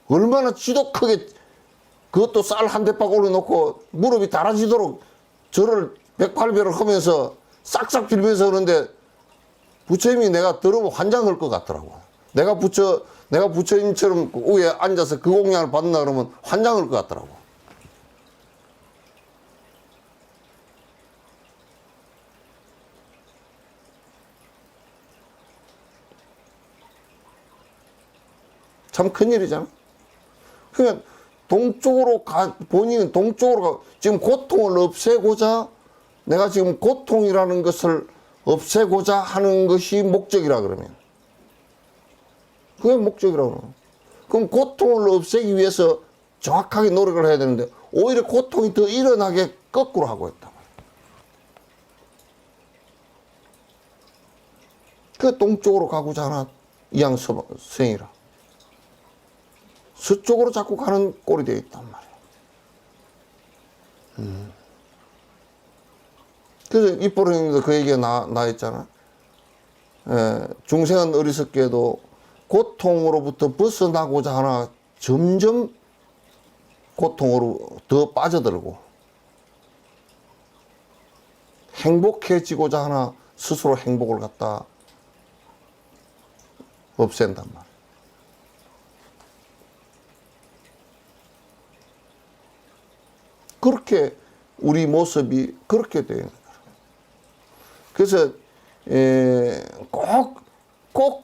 얼마나 지독하게 그것도 쌀 한 대박 올려놓고 무릎이 달아지도록 절을 108배를 하면서 싹싹 빌면서 하는데 부처님이 내가 들으면 환장할 것 같더라고. 내가 부처님처럼 위에 앉아서 그 공양을 받는다 그러면 환장할 것 같더라고. 참 큰일이잖아. 그러니까 본인은 동쪽으로 지금 고통을 없애고자 내가 지금 고통이라는 것을 없애고자 하는 것이 목적이라 그러면 그게 목적이라고 그러면 그럼 고통을 없애기 위해서 정확하게 노력을 해야 되는데 오히려 고통이 더 일어나게 거꾸로 하고 있다. 그 동쪽으로 가고자 하나 이양서행이라. 서쪽으로 자꾸 가는 꼴이 되어 있단 말이야. 그래서 입보령님도 그 얘기가 나 있잖아. 중생은 어리석게도 고통으로부터 벗어나고자 하나 점점 고통으로 더 빠져들고 행복해지고자 하나 스스로 행복을 갖다 없앤단 말이야. 그렇게 우리 모습이 그렇게 되는 거야. 그래서 꼭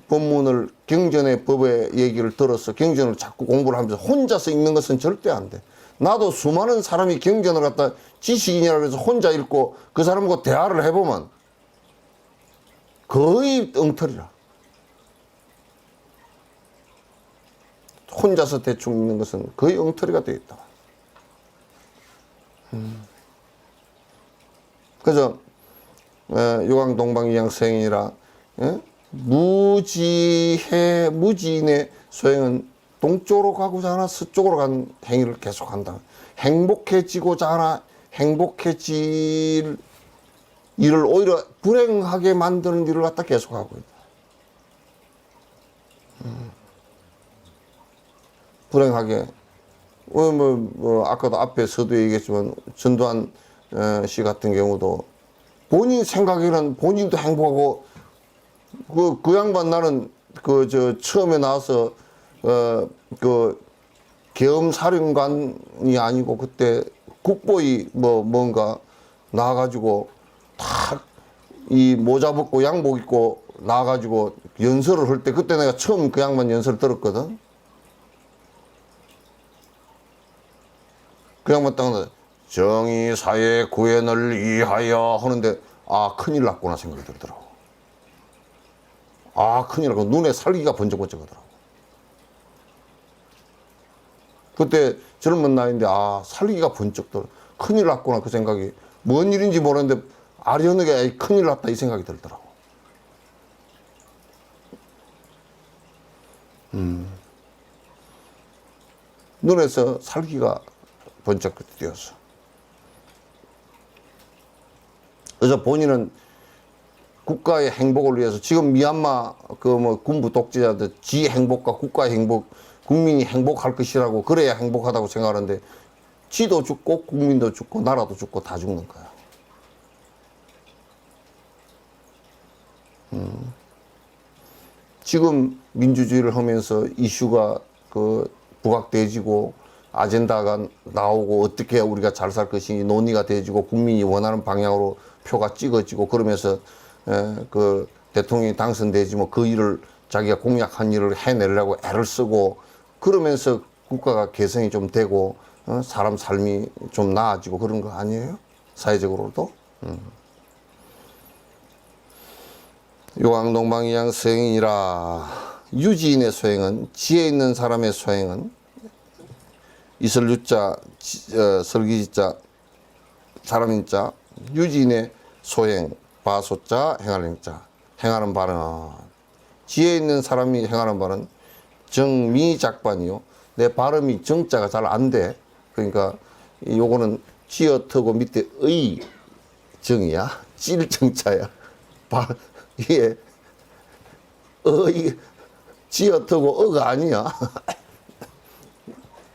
법문을 경전의 법의 얘기를 들어서 경전을 자꾸 공부를 하면서 혼자서 읽는 것은 절대 안 돼. 나도 수많은 사람이 경전을 갖다 지식인이라고 해서 혼자 읽고 그 사람과 대화를 해보면 거의 엉터리라. 혼자서 대충 읽는 것은 거의 엉터리가 되어 있다. 그래서 요강동방이양서행이라 무지인의 소행은 동쪽으로 가고자 하나 서쪽으로 간 행위를 계속한다. 행복해지고자 하나 행복해질 일을 오히려 불행하게 만드는 일을 갖다 계속하고 있다. 불행하게. 아까도 앞에 서두에 얘기했지만 전두환 씨 같은 경우도 본인 생각에는 본인도 행복하고 그 양반 나는 처음에 나와서 계엄사령관이 아니고 그때 국보위 뭔가 나와가지고 다 이 모자 벗고 양복 입고 나와가지고 연설을 할 때 그때 내가 처음 그 양반 연설을 들었거든. 그 양반 딱 정의 사회 구현을 위하여 하는데 아 큰일 났구나 생각이 들더라고. 아, 큰일 나고 눈에 살기가 번쩍번쩍 하더라고. 그때 젊은 나이인데, 아, 살기가 번쩍 들어. 큰일 났구나, 그 생각이. 뭔 일인지 모르는데, 아련하게, 에이, 큰일 났다, 이 생각이 들더라고. 눈에서 살기가 번쩍 뛰었어. 그래서 본인은 국가의 행복을 위해서 지금 미얀마 그 뭐 군부 독재자들 지 행복과 국가의 행복, 국민이 행복할 것이라고 그래야 행복하다고 생각하는데 지도 죽고 국민도 죽고 나라도 죽고 다 죽는 거야. 지금 민주주의를 하면서 이슈가 그 부각돼지고 아젠다가 나오고 어떻게 우리가 잘 살 것인지 논의가 돼지고 국민이 원하는 방향으로 표가 찍어지고 그러면서 그 대통령이 당선되지 뭐 그 일을 자기가 공약한 일을 해내려고 애를 쓰고 그러면서 국가가 개선이 좀 되고 사람 삶이 좀 나아지고 그런 거 아니에요? 사회적으로도. 요강동방이양 소행이라 유지인의 소행은 지혜 있는 사람의 소행은 이설유자 설기지자 사람인자 유지인의 소행 바소자 행하는 자 행하는 바는 지혜 있는 사람이 행하는 바는 정미작반이요. 내 발음이 정자가 잘 안 돼. 그러니까 요거는 지어트고 밑에 의 정이야. 찔정자야. 이게 지어트고 어가 아니야.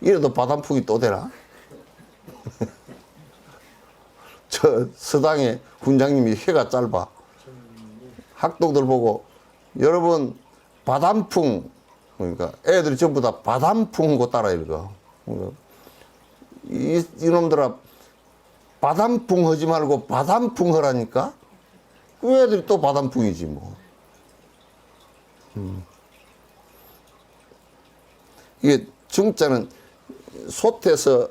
이래도 바람풍이 또 되나? 저 서당의 훈장님이 혀가 짧아. 학동들 보고 여러분 바람풍 그러니까 애들이 전부 다 바람풍고 따라 읽어. 이놈들아 바람풍 하지 말고 바람풍 하라니까? 그 애들이 또 바람풍이지 뭐. 이게 중자는 솥에서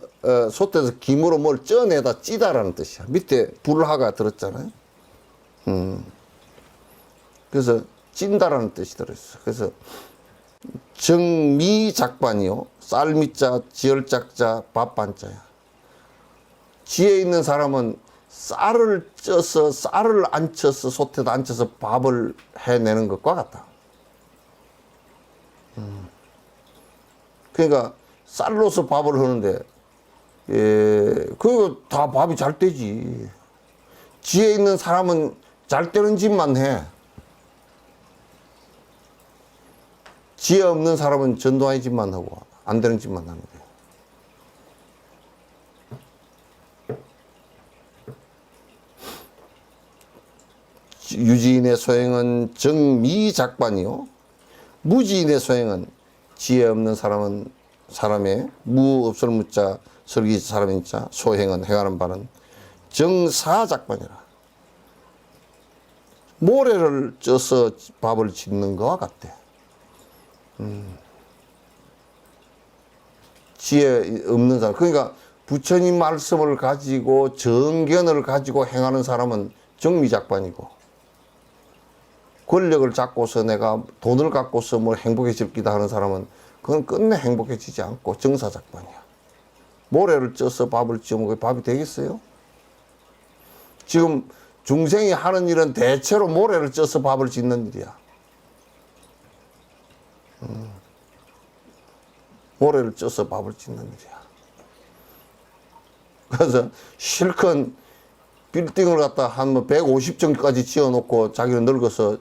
김으로 뭘 쪄내다 찌다라는 뜻이야. 밑에 불하가 들었잖아요. 그래서 찐다라는 뜻이 들어있어. 그래서 정미작반이요. 쌀미자, 지열작자, 밥반자야. 지혜 있는 사람은 쌀을 쪄서 쌀을 안 쳐서 솥에다 안 쳐서 밥을 해내는 것과 같다. 그러니까 쌀로서 밥을 하는데 그거 다 밥이 잘 되지. 지혜 있는 사람은 잘 되는 짓만 해. 지혜 없는 사람은 전도하는 짓만 하고 안 되는 짓만 하는 거야. 유지인의 소행은 정미작반이요. 무지인의 소행은 지혜 없는 사람의 무 없을 무자 설기 사람인 자 소행은 행하는 바는 정사작반이라. 모래를 쪄서 밥을 짓는 것과 같대. 지혜 없는 사람. 그러니까 부처님 말씀을 가지고 정견을 가지고 행하는 사람은 정미작반이고 권력을 잡고서 내가 돈을 갖고서 뭘 행복해질 기다 하는 사람은 그건 끝내 행복해지지 않고 정사작반이야. 모래를 쪄서 밥을 지어 먹으면 밥이 되겠어요? 지금 중생이 하는 일은 대체로 모래를 쪄서 밥을 짓는 일이야. 모래를 쪄서 밥을 짓는 일이야. 그래서 실컷 빌딩을 갖다 한 150층까지 지어놓고 자기는 늙어서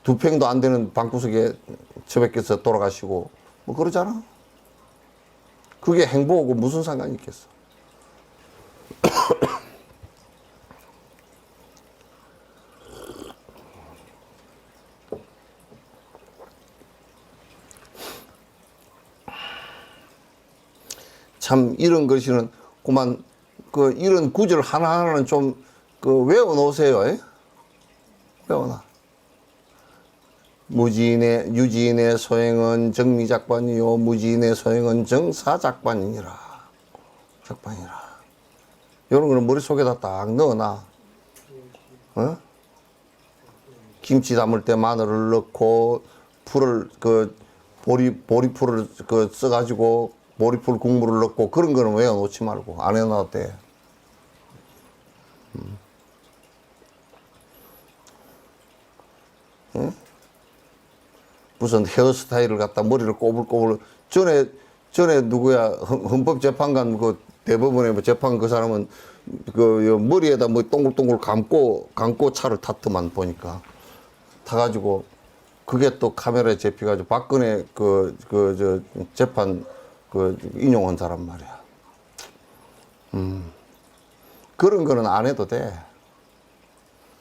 2평도 안 되는 방구석에 처박혀서 돌아가시고 뭐 그러잖아. 그게 행복하고 무슨 상관이 있겠어. 참 이런 글씨는 그만 그 이런 구절 하나하나는 좀 그 외워 놓으세요. 외워놔. 무지인의 유지인의 소행은 정미작반이요 무지인의 소행은 정사작반이니라. 작반이라. 이런 거는 머릿속에다 딱 넣어놔. 김치 담을 때 마늘을 넣고 풀을 보리풀을 써가지고 보리풀 국물을 넣고 그런 거는 외워놓지 말고 안 해놔도 돼. 응? 무슨 헤어스타일을 갖다 머리를 꼬불꼬불 전에 누구야 헌법재판관 그 대법원에 뭐 재판 그 사람은 그 머리에다 뭐 동글동글 감고 차를 탔더만 보니까 타가지고 그게 또 카메라에 잡혀가지고 박근혜 저 재판 인용한 사람 말이야. 그런 거는 안 해도 돼.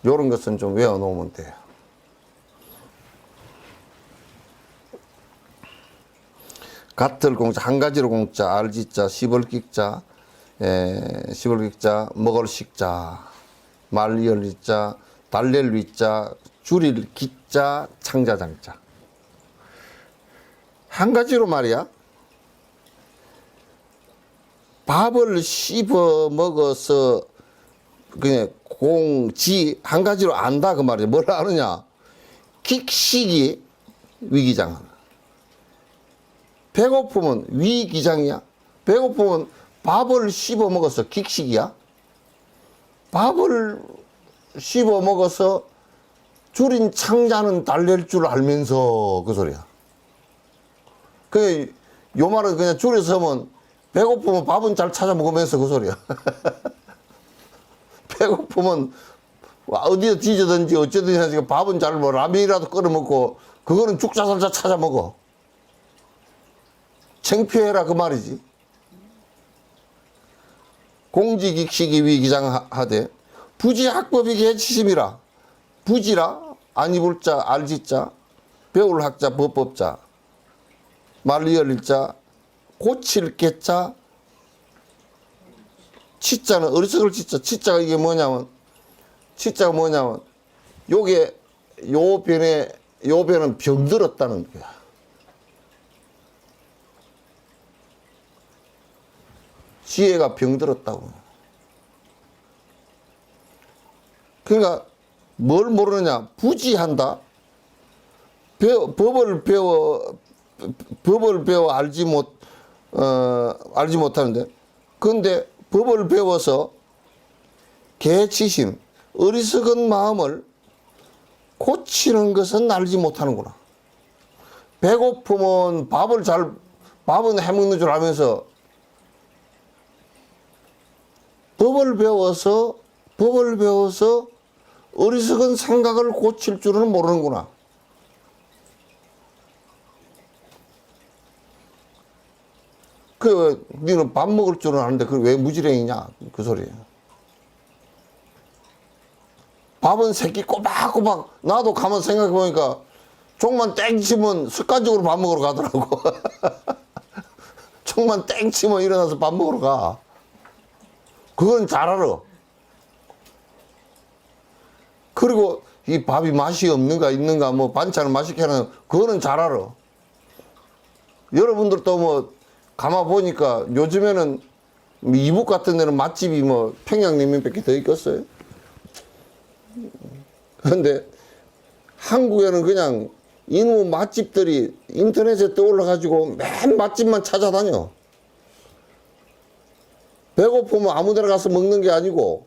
요런 것은 좀 외워놓으면 돼. 같을 공자, 한 가지로 공자, 알지자, 시벌끽자, 시벌끽자, 먹을 식자, 말리을 리자, 달랠 리자, 줄일 기자, 창자장자. 한 가지로 말이야. 밥을 씹어 먹어서 그냥 공지 한 가지로 안다 그 말이야. 뭘 아느냐? 킥식이 위기장. 배고프면 위기장이야. 배고프면 밥을 씹어 먹어서 킥식이야. 밥을 씹어 먹어서 줄인 창자는 달랠 줄 알면서 그 소리야. 그 요 말은 그냥 줄여서 하면 배고프면 밥은 잘 찾아 먹으면서 그 소리야. 배고프면 어디에 뒤지든지 어쩌든지 해서 밥은 잘 먹어. 라면이라도 끓여 먹고 그거는 죽자살자 찾아 먹어. 창피해라 그 말이지. 공직익식이 위기장하되 부지학법이 개치심이라. 부지라 안 입을 자 알지자 배울 학자 법법자 말리을 자 고칠 개자 치자는 어리석을 치자. 치자가 이게 뭐냐면 치자가 뭐냐면 요게 요 변은 병들었다는 거야. 지혜가 병들었다고. 그러니까 뭘 모르느냐? 부지한다. 법을 배워 알지 못하는데. 그런데 법을 배워서 개치심, 어리석은 마음을 고치는 것은 알지 못하는구나. 배고프면 밥은 해먹는 줄 알면서 법을 배워서 어리석은 생각을 고칠 줄은 모르는구나. 너는 밥 먹을 줄은 아는데 그걸 왜 무지랭이냐 그 소리예요. 밥은 새끼 꼬박꼬박 나도 가만 생각해 보니까 종만 땡 치면 습관적으로 밥 먹으러 가더라고. 종만 땡 치면 일어나서 밥 먹으러 가. 그건 잘 알아. 그리고 이 밥이 맛이 없는가 있는가 뭐 반찬을 맛있게 하는 그거는 잘 알아. 여러분들도 뭐 가만 보니까 요즘에는 이북 같은 데는 맛집이 뭐 평양냉면밖에 더 있겠어요. 그런데 한국에는 그냥 이놈 맛집들이 인터넷에 떠올라가지고 맨 맛집만 찾아다녀. 배고프면 아무 데나 가서 먹는 게 아니고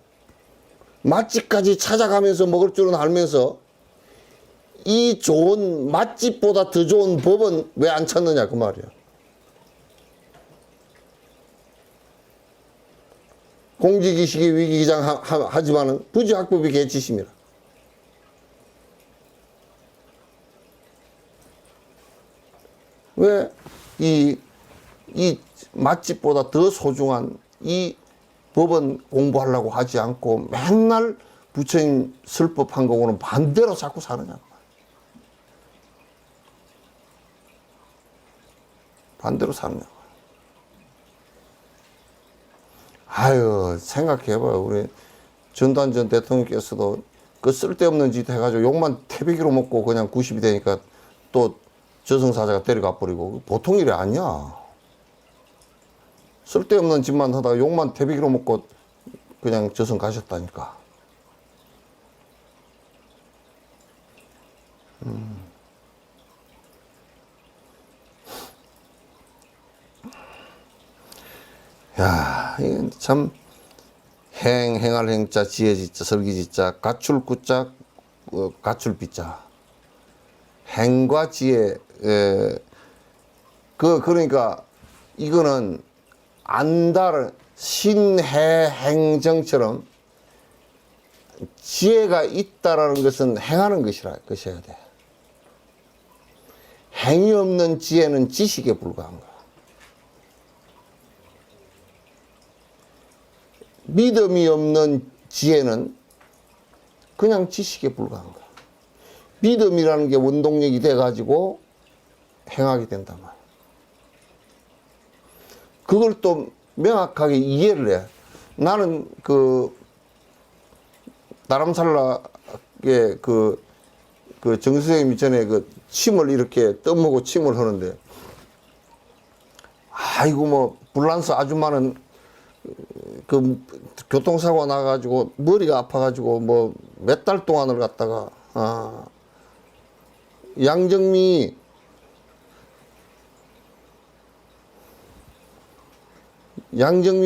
맛집까지 찾아가면서 먹을 줄은 알면서 이 좋은 맛집보다 더 좋은 법은 왜 안 찾느냐 그 말이야. 공직이식이 위기기장 하지만은 부지학법이 개치심이라. 왜 이 맛집보다 더 소중한 이 법은 공부하려고 하지 않고 맨날 부처님 설법한 거고는 반대로 자꾸 사느냐. 반대로 사느냐. 아유, 생각해봐. 우리 전두환 전 대통령께서도 그 쓸데없는 짓 해가지고 욕만 태비기로 먹고 그냥 90이 되니까 또 저승사자가 데려가 버리고 보통 일이 아니야. 쓸데없는 짓만 하다가 욕만 태비기로 먹고 그냥 저승 가셨다니까. 야, 이건 참 행할 행자, 지혜지자, 설기지자, 가출구자, 가출비자. 행과 지혜, 그러니까 이거는 안다를 신해행정처럼 지혜가 있다라는 것은 행하는 것이어야 돼. 행이 없는 지혜는 지식에 불과한 거야. 믿음이 없는 지혜는 그냥 지식에 불과한 거야. 믿음이라는 게 원동력이 돼가지고 행하게 된단 말이야. 그걸 또 명확하게 이해를 해. 나는 다람살락의 그 정선생님이 전에 침을 이렇게 떠먹고 침을 하는데, 아이고, 뭐, 불란서 아줌마는 교통사고 나가지고 머리가 아파가지고 뭐 몇 달 동안을 갔다가, 양정미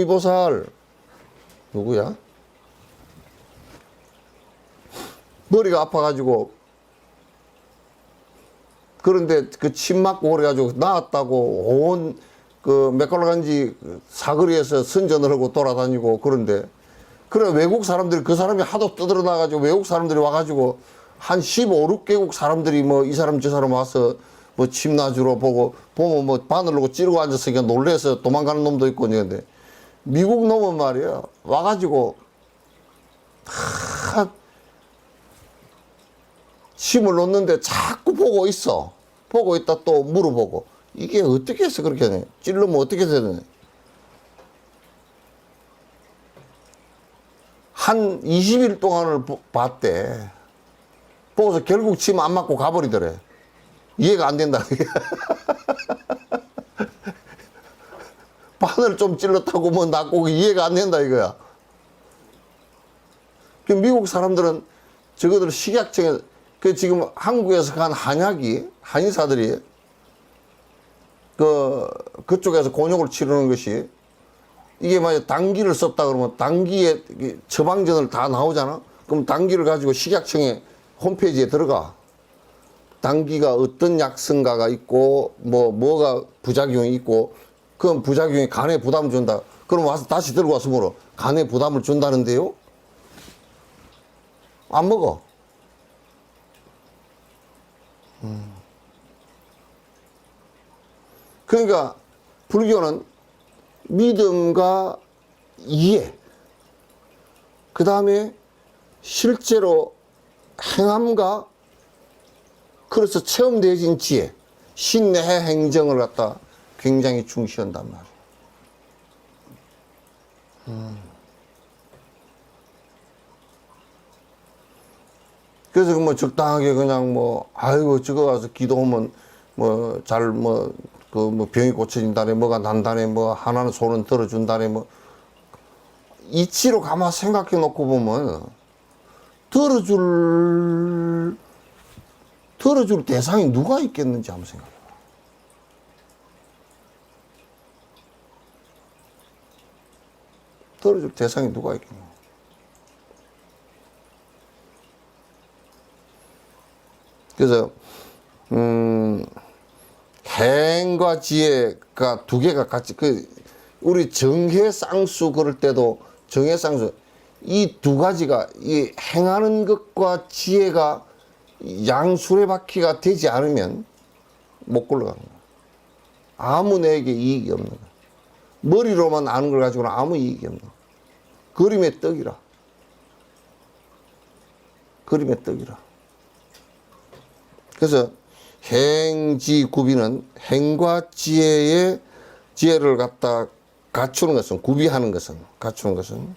보살, 누구야? 머리가 아파가지고, 그런데 침 맞고 그래가지고 나았다고 온 맥걸간지 사거리에서 선전을 하고 돌아다니고 그런데, 그래 외국 사람들이, 그 사람이 하도 떠들어 나가지고 외국 사람들이 와가지고 한 15, 16개국 사람들이 뭐 이 사람 저 사람 와서 뭐 침 놔주러 보면 뭐 바늘로 찌르고 앉아서 그냥 놀래서 도망가는 놈도 있고. 그런데 미국 놈은 말이야 와가지고 침을 놓는데 자꾸 보고 있어. 보고 있다 또 물어보고, 이게 어떻게 해서 그렇게 하냐, 찔르면 어떻게 되느냐. 한 20일 동안을 봤대. 보고서 결국 침 안 맞고 가버리더래. 이해가 안 된다. 바늘 좀 찔렀다고 뭐 낫고 이해가 안 된다 이거야. 미국 사람들은 저거들 식약청에, 지금 한국에서 간 한의사들이 그쪽에서 곤욕을 치르는 것이, 이게 만약 당기를 썼다 그러면 당기에 처방전을 다 나오잖아. 그럼 당기를 가지고 식약청에 홈페이지에 들어가. 당기가 어떤 약성가가 있고 뭐가 부작용이 있고, 그럼 부작용이 간에 부담을 준다. 그럼 와서 다시 들고 와서 물어. 간에 부담을 준다는데요? 안 먹어. 그러니까 불교는 믿음과 이해, 그 다음에 실제로 행함과, 그래서 체험되어진 지혜, 신내해 행정을 갖다 굉장히 중시한단 말이에요. 그래서 뭐 적당하게 그냥 아이고 저거 가서 기도하면 병이 고쳐진다네, 뭐가 난다네, 하나는 손은 들어준다네, 이치로 가만 생각해 놓고 보면 들어줄 대상이 누가 있겠는지 한번 생각해 봐. 들어줄 대상이 누가 있겠냐. 그래서 행과 지혜가 두 개가 같이, 우리 정해쌍수 그럴 때도 정해쌍수, 이 두 가지가, 이 행하는 것과 지혜가 양수레바퀴가 되지 않으면 못 굴러가는 거야. 아무 내게 이익이 없는 거야. 머리로만 아는 걸 가지고는 아무 이익이 없는 거야. 그림의 떡이라. 그림의 떡이라. 그래서 행지구비는 행과 지혜를 갖다 갖추는 것은, 구비하는 것은, 갖추는 것은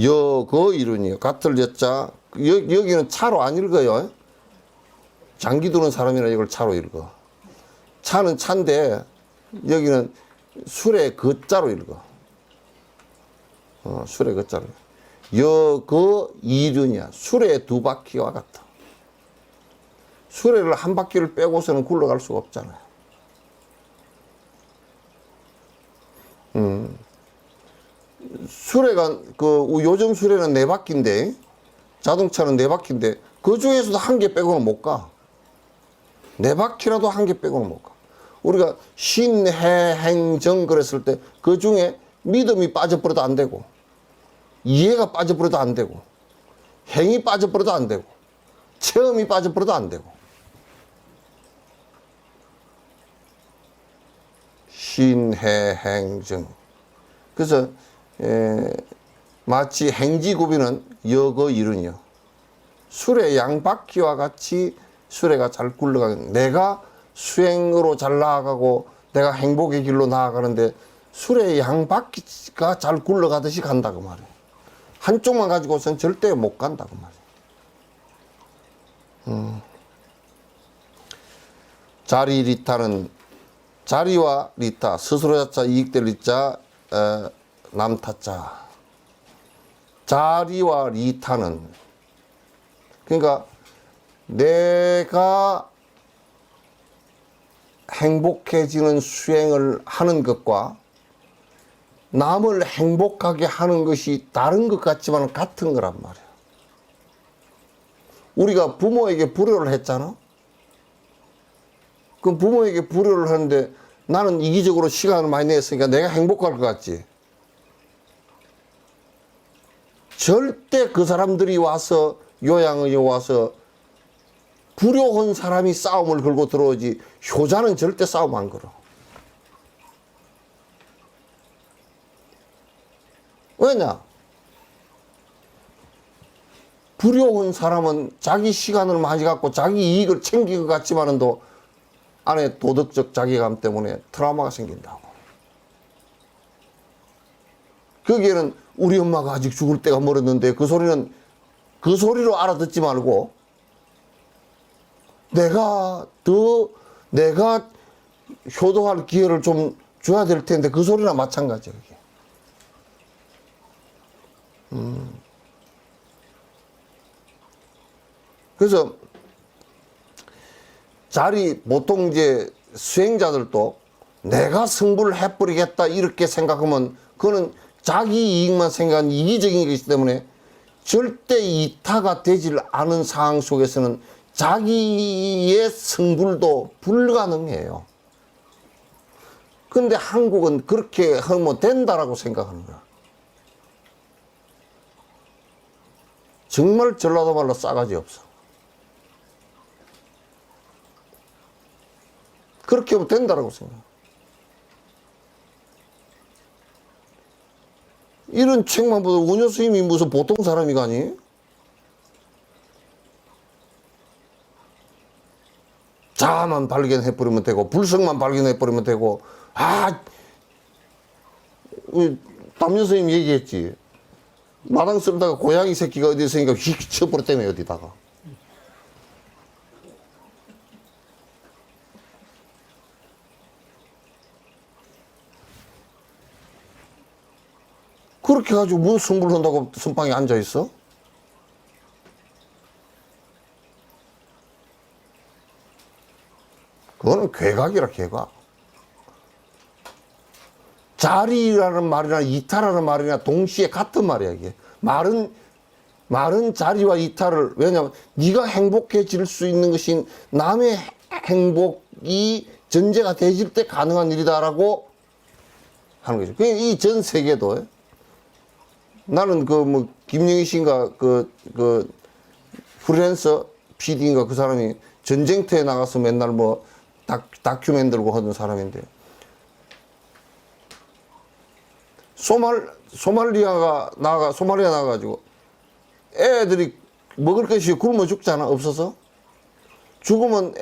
여거 이론이요. 같을 여자, 여기는 차로 안 읽어요. 장기 두는 사람이나 이걸 차로 읽어. 차는 차인데 여기는 술의 거자로 읽어. 술의 거자로. 여거 이륜이야. 술의 두 바퀴와 같아. 수레를 한 바퀴를 빼고서는 굴러갈 수가 없잖아요. 수레가 요즘 수레는 4바퀴인데 자동차는 4바퀴인데 그 중에서도 한 개 빼고는 못 가. 4바퀴라도 한 개 빼고는 못 가. 우리가 신해행정 그랬을 때 그 중에 믿음이 빠져버려도 안 되고 이해가 빠져버려도 안 되고 행이 빠져버려도 안 되고 체험이 빠져버려도 안 되고 신해행정. 그래서 마치 행지구비는 여거 이르니요. 수레 양바퀴와 같이 수레가 잘 굴러가는, 내가 수행으로 잘 나아가고 내가 행복의 길로 나아가는데 수레 양바퀴가 잘 굴러가듯이 간다고 말이에요. 한쪽만 가지고선 절대 못 간다고 말이에요. 자리 리타는 자리와 리타, 스스로 자자 이익될 리자, 남타자. 자리와 리타는, 그러니까 내가 행복해지는 수행을 하는 것과 남을 행복하게 하는 것이 다른 것 같지만 같은 거란 말이야. 우리가 부모에게 불효를 했잖아. 그럼 부모에게 불효를 하는데 나는 이기적으로 시간을 많이 냈으니까 내가 행복할 것 같지. 절대 그 사람들이 와서 요양원에 와서 불효한 사람이 싸움을 걸고 들어오지 효자는 절대 싸움 안 걸어. 왜냐? 불효한 사람은 자기 시간을 많이 갖고 자기 이익을 챙길 것 같지만도 안에 도덕적 자괴감 때문에 트라우마가 생긴다고. 거기에는 우리 엄마가 아직 죽을 때가 멀었는데 그 소리로 알아듣지 말고 내가 효도할 기회를 좀 줘야 될 텐데 그 소리나 마찬가지야, 그게. 그래서 보통 이제 수행자들도 내가 승부를 해버리겠다 이렇게 생각하면 그거는 자기 이익만 생각하는 이기적인 것이기 때문에 절대 이타가 되질 않은 상황 속에서는 자기의 승불도 불가능해요. 근데 한국은 그렇게 하면 된다라고 생각하는 거야. 정말 전라도 말로 싸가지 없어. 그렇게 하면 된다라고 생각해. 이런 책만 보도 원효 스님이 무슨 보통 사람이가니? 자아만 발견해버리면 되고 불성만 발견해버리면 되고 담요 스님 얘기했지. 마당 쓸다가 고양이 새끼가 어디 있으니까 휙 쳐버렸다며 어디다가. 그렇게 가지고 무슨 승부를 한다고 선방에 앉아있어? 그거는 괴각이라, 괴각. 자리라는 말이나 이타라는 말이나 동시에 같은 말이야, 이게. 말은 자리와 이타를, 왜냐하면 네가 행복해질 수 있는 것이 남의 행복이 전제가 되질 때 가능한 일이다라고 하는 거죠. 이 전 세계도 나는 김영희 씨인가 프리랜서 PD인가 그 사람이 전쟁터에 나가서 맨날 다큐 만들고 하던 사람인데 소말리아 나가가지고 애들이 먹을 것이 굶어 죽잖아. 없어서. 죽으면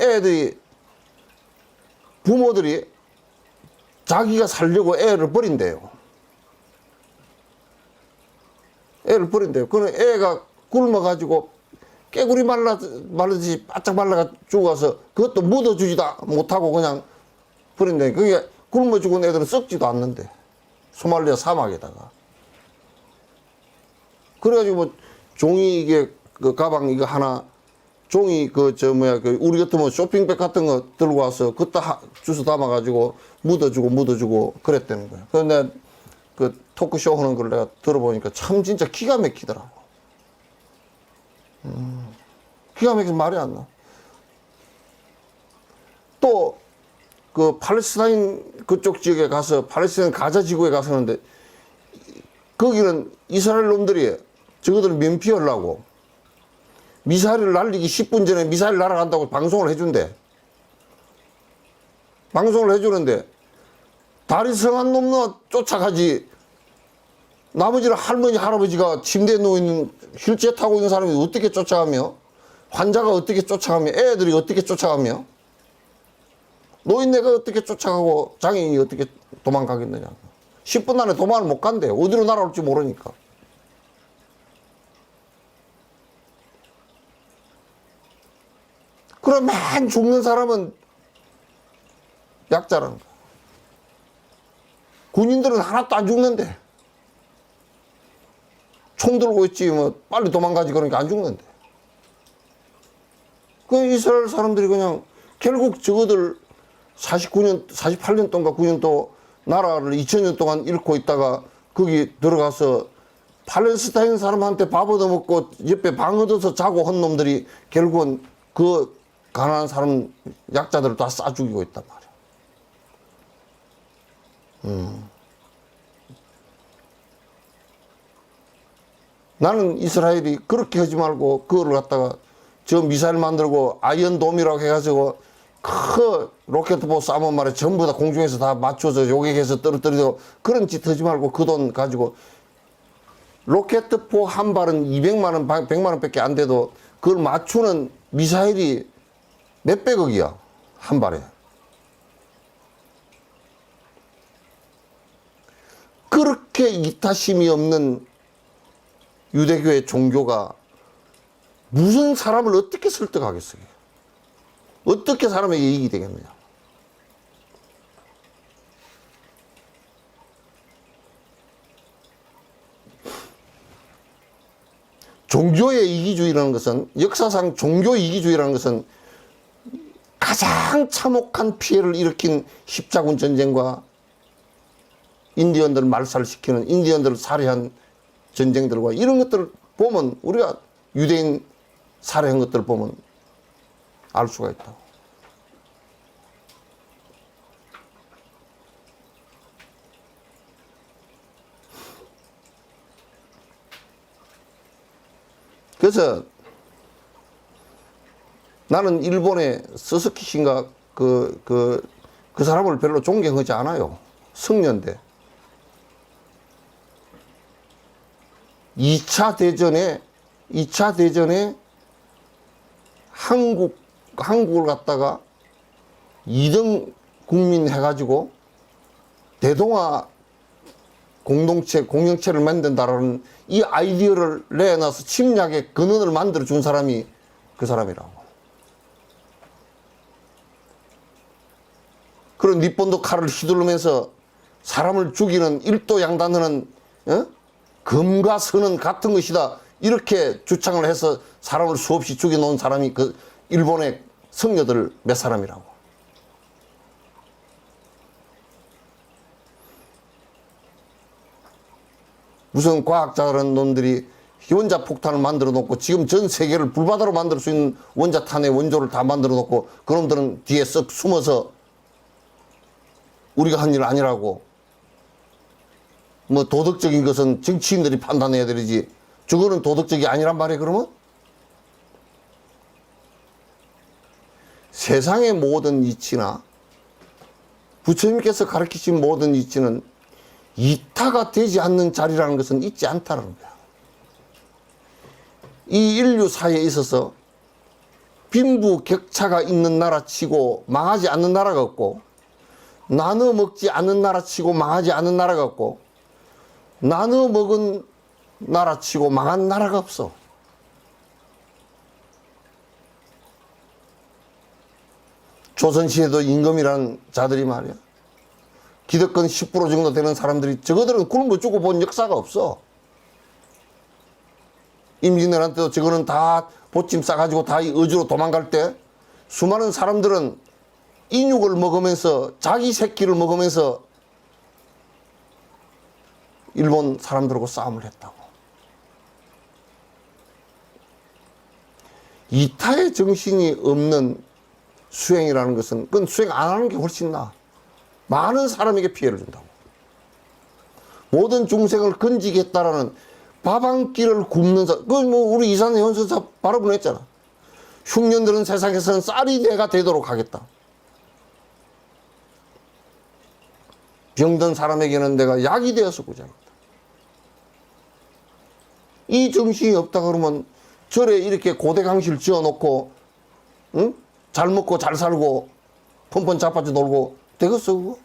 부모들이 자기가 살려고 애를 버린대요. 그럼 애가 굶어가지고 깨구리 말르듯이 바짝 말라가 죽어서 그것도 묻어주지도 못하고 그냥 버린대. 그게 굶어 죽은 애들은 썩지도 않는데. 소말리아 사막에다가. 그래가지고 종이 가방 이거 하나 종이 우리 같으면 쇼핑백 같은 거 들고 와서 그따 주워 담아가지고 묻어주고 그랬다는 거야. 그런데 그 토크쇼 하는 걸 내가 들어보니까 참 진짜 기가 막히더라고. 기가 막혀서 말이 안 나. 또 그 팔레스타인 그쪽 지역에 가서 팔레스타인 가자 지구에 가서는데 거기는 이스라엘 놈들이 저거들 면피하려고 미사일을 날리기 10분 전에 미사일 날아간다고 방송을 해준대. 방송을 해주는데 다리 성한 놈은 쫓아가지. 나머지는 할머니 할아버지가 침대에 누워있는 휠체어 타고 있는 사람이 어떻게 쫓아가며 환자가 어떻게 쫓아가며 애들이 어떻게 쫓아가며 노인네가 어떻게 쫓아가고 장애인이 어떻게 도망가겠느냐. 10분 안에 도망을 못 간대. 어디로 날아올지 모르니까. 그럼 맨 죽는 사람은 약자라는 거야. 군인들은 하나도 안 죽는데. 총 들고 있지, 뭐, 빨리 도망가지, 그러니까 안 죽는데. 그 이스라엘 사람들이 그냥 결국 저거들 48년 동안 9년 동안 나라를 2000년 동안 잃고 있다가 거기 들어가서 팔레스타인 사람한테 밥 얻어먹고 옆에 방 얻어서 자고 한 놈들이 결국은 그 가난한 사람 약자들을 다 싸 죽이고 있단 말이야. 나는 이스라엘이 그렇게 하지 말고 그거를 갖다가 저 미사일 만들고 아이언돔이라고 해가지고 그 로켓포 쏴면 말이야 전부 다 공중에서 다 맞춰서 요격해서 떨어뜨리고 그런 짓 하지 말고 그 돈 가지고 로켓포 한 발은 200만 원, 100만 원밖에 안 돼도 그걸 맞추는 미사일이 몇백억이야 한 발에. 그렇게 이타심이 없는 유대교의 종교가 무슨 사람을 어떻게 설득하겠어요? 어떻게 사람에게 이익이 되겠느냐? 종교의 이기주의라는 것은, 역사상 종교 이기주의라는 것은 가장 참혹한 피해를 일으킨 십자군 전쟁과 인디언들을 말살시키는, 인디언들을 살해한 전쟁들과 이런 것들을 보면, 우리가 유대인 살해한 것들을 보면 알 수가 있다. 그래서 나는 일본의 스스키신가 그 사람을 별로 존경하지 않아요. 성년대. 2차 대전에 한국을 갖다가 2등 국민 해가지고 대동아 공영체를 만든다라는 이 아이디어를 내놔서 침략의 근원을 만들어 준 사람이 그 사람이라고. 그런 니폰도 칼을 휘두르면서 사람을 죽이는 일도 양단하는 금과 선은 같은 것이다. 이렇게 주창을 해서 사람을 수없이 죽여놓은 사람이 그 일본의 성녀들 몇 사람이라고. 무슨 과학자라는 놈들이 원자 폭탄을 만들어 놓고 지금 전 세계를 불바다로 만들 수 있는 원자탄의 원조를 다 만들어 놓고 그놈들은 뒤에 썩 숨어서 우리가 한 일 아니라고. 뭐 도덕적인 것은 정치인들이 판단해야 되지. 저거는 도덕적이 아니란 말이에요, 그러면? 세상의 모든 이치나 부처님께서 가르치신 모든 이치는 이타가 되지 않는 자리라는 것은 있지 않다는 거야. 이 인류 사회에 있어서 빈부격차가 있는 나라치고 망하지 않는 나라가 없고, 나눠 먹지 않는 나라치고 망하지 않는 나라가 없고, 나눠 먹은 나라치고 망한 나라가 없어. 조선시대도 임금이라는 자들이 말이야, 기득권 10% 정도 되는 사람들이, 저거들은 굶어 죽고 본 역사가 없어. 임진왜란때도 저거는 다 보침 싸가지고 다 어주로 도망갈 때 수많은 사람들은 인육을 먹으면서 자기 새끼를 먹으면서 일본 사람들하고 싸움을 했다고. 이타의 정신이 없는 수행이라는 것은 그건 수행 안 하는 게 훨씬 나아. 많은 사람에게 피해를 준다고. 모든 중생을 건지겠다라는 밥 한 끼를 굶는 사, 우리 이산의 현선사 바로 보냈잖아. 흉년들은 세상에서는 쌀이 내가 되도록 하겠다. 병든 사람에게는 내가 약이 되어서 구제하겠다. 이 정신이 없다 그러면 절에 이렇게 고대강실 지어놓고, 응? 잘 먹고 잘 살고 펀펀 자빠져 놀고 되겠어 그거?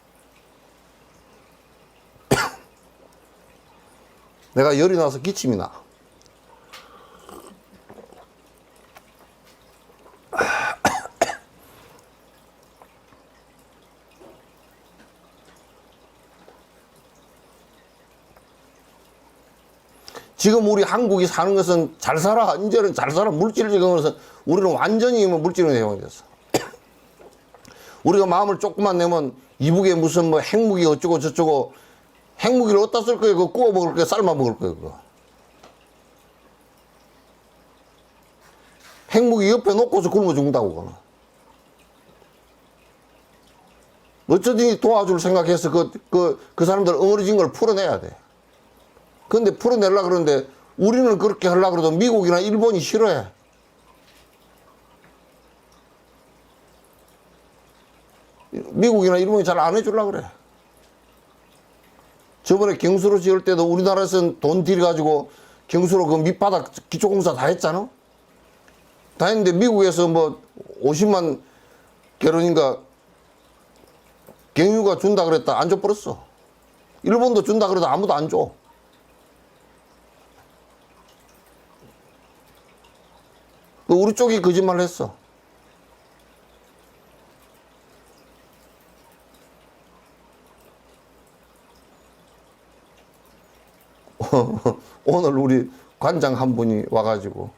내가 열이 나서 기침이 나. 지금 우리 한국이 사는 것은 잘 살아. 이제는 잘 살아. 물질적인 것은 우리는 완전히 물질의 대상이 됐어. 우리가 마음을 조금만 내면 이북에 무슨 뭐 핵무기 어쩌고 저쩌고 핵무기를 어디다 쓸 거예요? 그거 구워 먹을 거예요? 삶아 먹을 거예요? 그거. 핵무기 옆에 놓고서 굶어 죽는다고 그거는. 어쩌든지 도와줄 생각해서 그 사람들 엉어리진 걸 풀어내야 돼. 근데 풀어내려고 그러는데 우리는 그렇게 하려고 그래도 미국이나 일본이 싫어해. 미국이나 일본이 잘 안 해주려고 그래. 저번에 경수로 지을 때도 우리나라에서는 돈 들여가지고 경수로 그 밑바닥 기초공사 다 했잖아? 다 했는데 미국에서 뭐 50만 개론인가 경유가 준다 그랬다. 안 줘버렸어. 일본도 준다 그래도 아무도 안 줘. 우리 쪽이 거짓말을 했어. 오늘 우리 관장 한 분이 와가지고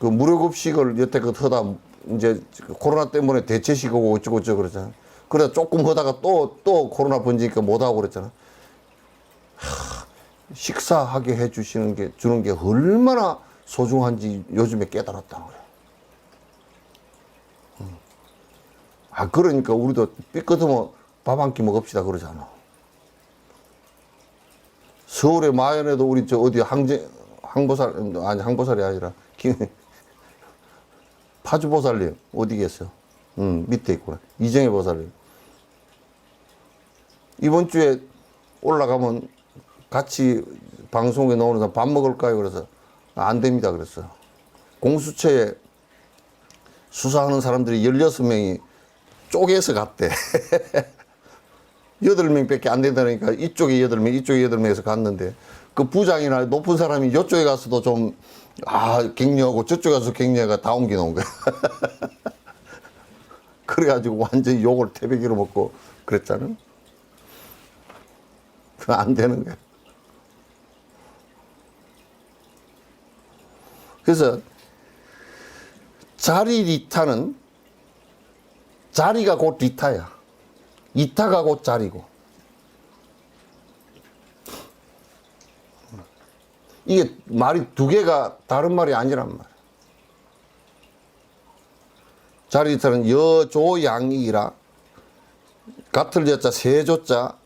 그 무료급식을 여태껏 하다 이제 코로나 때문에 대체식하고 어쩌고 저쩌고 그러잖아. 그래서 조금 하다가 또 코로나 번지니까 못하고 그랬잖아. 식사하게 해주시는 게, 주는 게 얼마나 소중한지 요즘에 깨달았다는 거야. 그러니까 우리도 삐끗하면 밥 한 끼 먹읍시다 그러잖아. 서울의 마연에도 우리 어디 항보살이 아니라 파주보살님 어디 계세요? 밑에 있구나. 이정혜 보살님. 이번 주에 올라가면 같이 방송에 나오는 사람 밥 먹을까요? 그래서 안 됩니다 그랬어요. 공수처에 수사하는 사람들이 16명이 쪼개서 갔대. 8명밖에 안 된다니까 이쪽에 8명, 이쪽에 8명에서 갔는데 그 부장이나 높은 사람이 이쪽에 가서도 좀 격려하고 저쪽에 가서 격려가 다 옮겨놓은 거야. 그래가지고 완전히 욕을 태백이로 먹고 그랬잖아. 그거 안 되는 거야. 그래서 자리 리타는 자리가 곧 리타야. 이타가 곧 자리고. 이게 말이 두 개가 다른 말이 아니란 말이야. 자리 리타는 여조양이라 같을 여자 세조자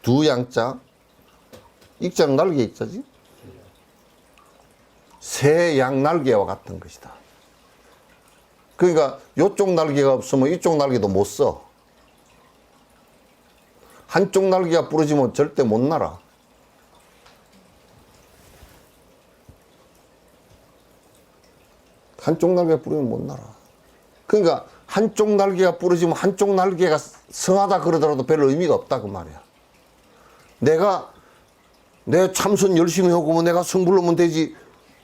두 양자 익자는 날개 익자지. 새 양 날개와 같은 것이다. 그러니까 이쪽 날개가 없으면 이쪽 날개도 못 써. 한쪽 날개가 부러지면 절대 못 날아. 한쪽 날개가 부러지면 못 날아. 그러니까 한쪽 날개가 부러지면 한쪽 날개가 성하다 그러더라도 별 의미가 없다 그 말이야. 내 참선 열심히 하고 내가 성불로면 되지.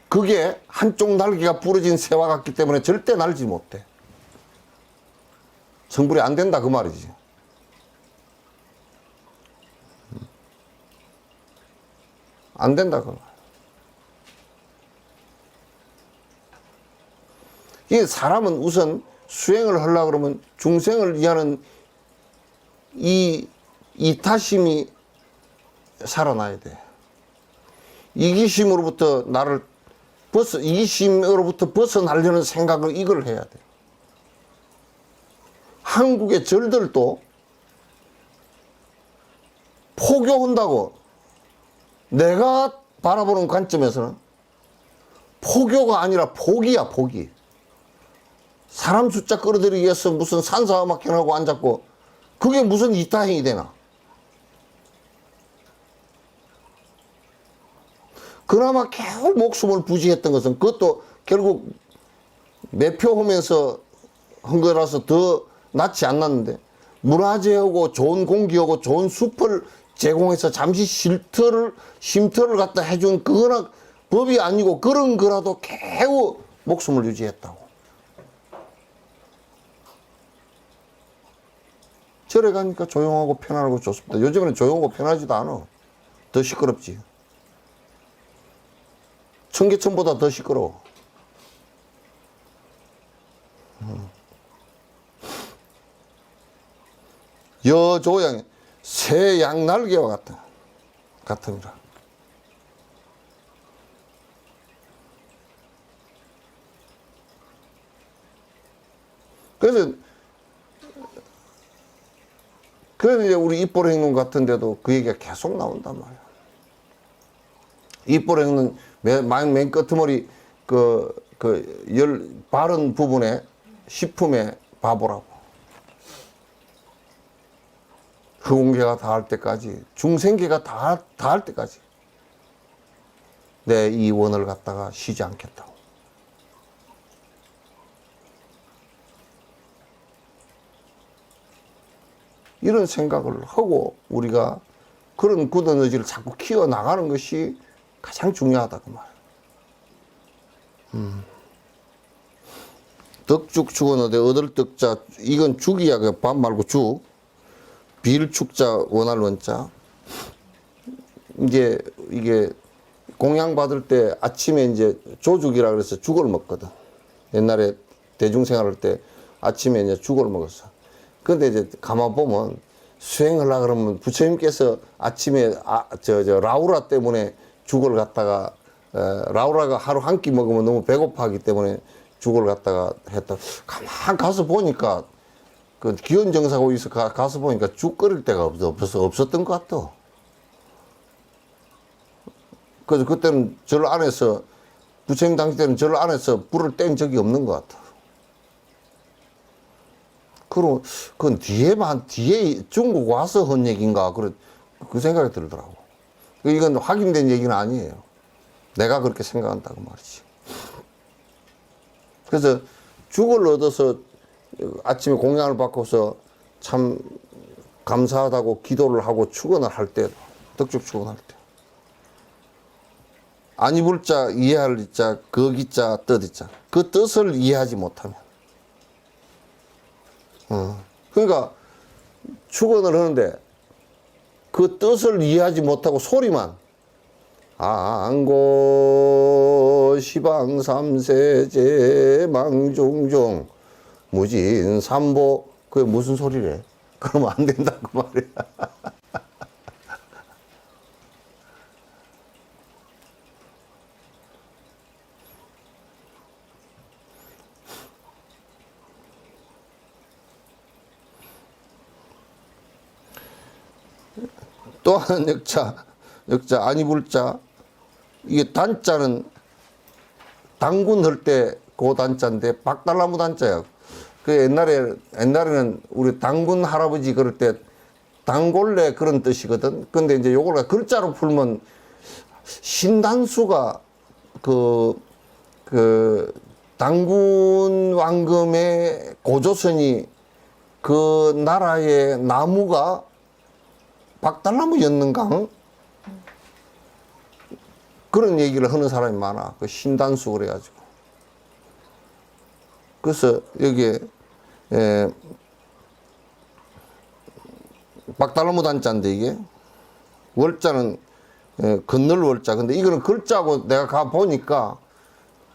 그게 한쪽 날개가 부러진 새와 같기 때문에 절대 날지 못해. 성불이 안 된다 그 말이지. 안 된다 그 말. 이 사람은 우선 수행을 하려고 그러면 중생을 위하는 이 이타심이 살아나야 돼. 이기심으로부터 이기심으로부터 벗어나려는 생각을 이걸 해야 돼. 한국의 절들도 포교한다고 내가 바라보는 관점에서는 포교가 아니라 포기야, 포기. 사람 숫자 끌어들이기 위해서 무슨 산사음악회하고 앉았고 그게 무슨 이타행이 되나? 그나마 겨우 목숨을 부지했던 것은 그것도 결국 매표하면서 한 거라서 더 낫지 않았는데 문화재하고 좋은 공기하고 좋은 숲을 제공해서 잠시 쉼터를 갖다 해준 그거나 법이 아니고 그런 거라도 겨우 목숨을 유지했다고. 절에 가니까 조용하고 편안하고 좋습니다. 요즘에는 조용하고 편하지도 않아. 더 시끄럽지. 청계천보다 더 시끄러워. 여조양 새 양날개와 같습니다. 그래서 이제 우리 입보행론 같은 데도 그 얘기가 계속 나온단 말이야. 입보행론 맨 끝머리 바른 부분에 식품에 봐보라고. 흑공계가 닿을 때까지, 중생계가 닿을 때까지 내 이 원을 갖다가 쉬지 않겠다고. 이런 생각을 하고 우리가 그런 굳은 의지를 자꾸 키워나가는 것이 가장 중요하다 그 말. 덕죽죽은 얻을 덕자, 이건 죽이야. 그 밥 말고 죽. 빌축자 원할 원자. 이게 공양 받을 때 아침에 이제 조죽이라 그래서 죽을 먹거든. 옛날에 대중생활할 때 아침에 이제 죽을 먹었어. 근데 이제 가만 보면 수행하려고 그러면 부처님께서 아침에 라우라 때문에 죽을 갖다가 라우라가 하루 한 끼 먹으면 너무 배고파하기 때문에 죽을 갖다가 했다. 가만 가서 보니까 그 기원정사가 어디서 가서 보니까 죽 끓일 데가 없었던 것 같아. 그래서 그때는 절 안에서 부처님 당시 때는 절 안에서 불을 뗀 적이 없는 것 같아. 그럼 그건 뒤에 중국 와서 한 얘기인가 그 생각이 들더라고. 이건 확인된 얘기는 아니에요. 내가 그렇게 생각한다고 말이지. 그래서 죽을 얻어서 아침에 공양을 받고서 참 감사하다고 기도를 하고 축원을 할 때, 덕죽 축원할 때. 안 입을 자, 이해할 자, 거기자, 뜻이자. 그 뜻을 이해하지 못하면. 그러니까 축원을 하는데 그 뜻을 이해하지 못하고 소리만 안고 시방삼세제 망종종 무진삼보 그게 무슨 소리래? 그러면 안 된다고 말이야. 또 하나는 역자 안이불자. 이게 단자는 당군할 때 그 단자인데 박달나무 단자야. 그 옛날에는 우리 당군 할아버지 그럴 때 당골레 그런 뜻이거든. 근데 이제 요걸 글자로 풀면 신단수가 그 당군 왕금의 고조선이 그 나라의 나무가 박달나무였는가? 그런 얘기를 하는 사람이 많아. 그 신단수 그래가지고. 그래서 여기에 박달나무 단자인데 이게 월자는 건널 월자. 근데 이거는 글자고 내가 가 보니까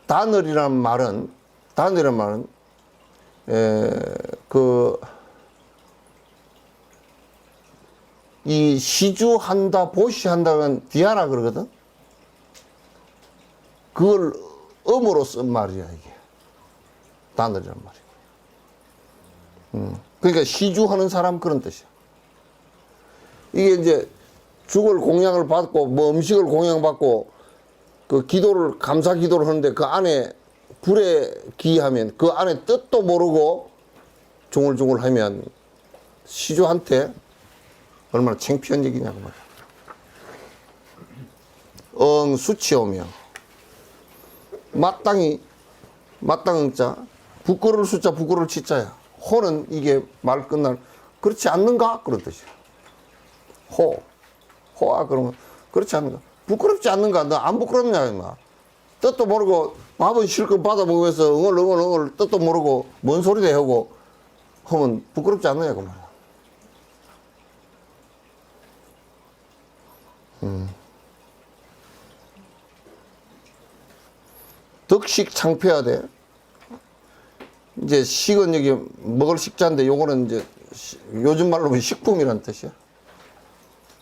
다늘이란 말은 단이란 말은 이 시주한다 보시한다는 디아라 그러거든. 그걸 음으로 쓴 말이야 이게. 단이란 말이야. 그러니까 시주하는 사람 그런 뜻이야. 이게 이제 죽을 공양을 받고 뭐 음식을 공양받고 그 기도를 감사 기도를 하는데 그 안에 불에 기하면 그 안에 뜻도 모르고 중얼중얼 하면 시주한테 얼마나 창피한 얘기냐고 말이야. 수치오며 마땅히 마땅한 자 부끄러울 수자 부끄러울 치자야. 호는 이게 말 끝날 그렇지 않는가 그런 뜻이야. 호아 그러면 그렇지 않는가 부끄럽지 않는가 너 안 부끄럽냐 임마. 뜻도 모르고 밥은 실컷 받아 먹으면서 응얼 뜻도 모르고 뭔 소리도 하고 하면 부끄럽지 않느냐 그 말이야. 덕식 창피해야 돼. 이제 식은 여기 먹을 식자인데 요거는 이제 요즘 말로 보면 식품이란 뜻이야.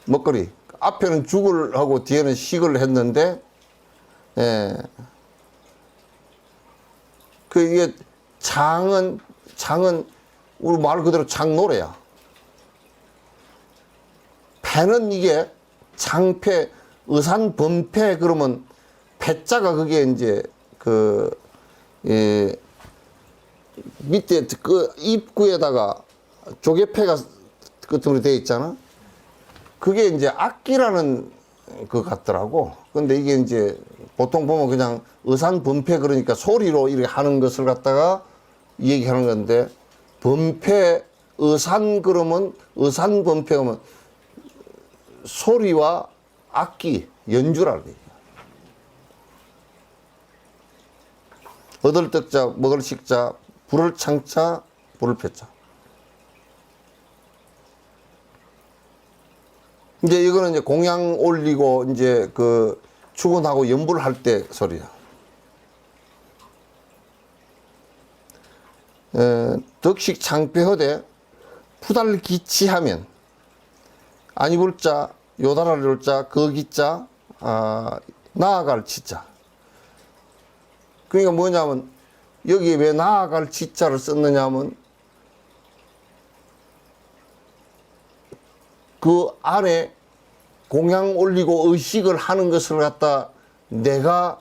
먹거리. 앞에는 죽을 하고 뒤에는 식을 했는데, 이게 장은 우리 말 그대로 장노래야. 패는 이게 장패, 의산범패 그러면 패자가 그게 이제 밑에 그 입구에다가 조개패가 끝으로 되어 있잖아. 그게 이제 악기라는 것 같더라고. 근데 이게 이제 보통 보면 그냥 의산범패 그러니까 소리로 이렇게 하는 것을 갖다가 얘기하는 건데 범패 의산 그러면 의산범패 하면 소리와 악기 연주라는 얘기야. 얻을 떡자 먹을 식자 불을 창자 불을 폈자. 이제 이거는 이제 공양 올리고 이제 그 추근하고 연불 할 때 소리야. 덕식 창패허되 푸달 기치하면 아니불 자 요달할 자 거기자 나아갈 치자. 그러니까 뭐냐면 여기에 왜 나아갈 치자를 썼느냐면 그 안에 공양 올리고 의식을 하는 것을 갖다 내가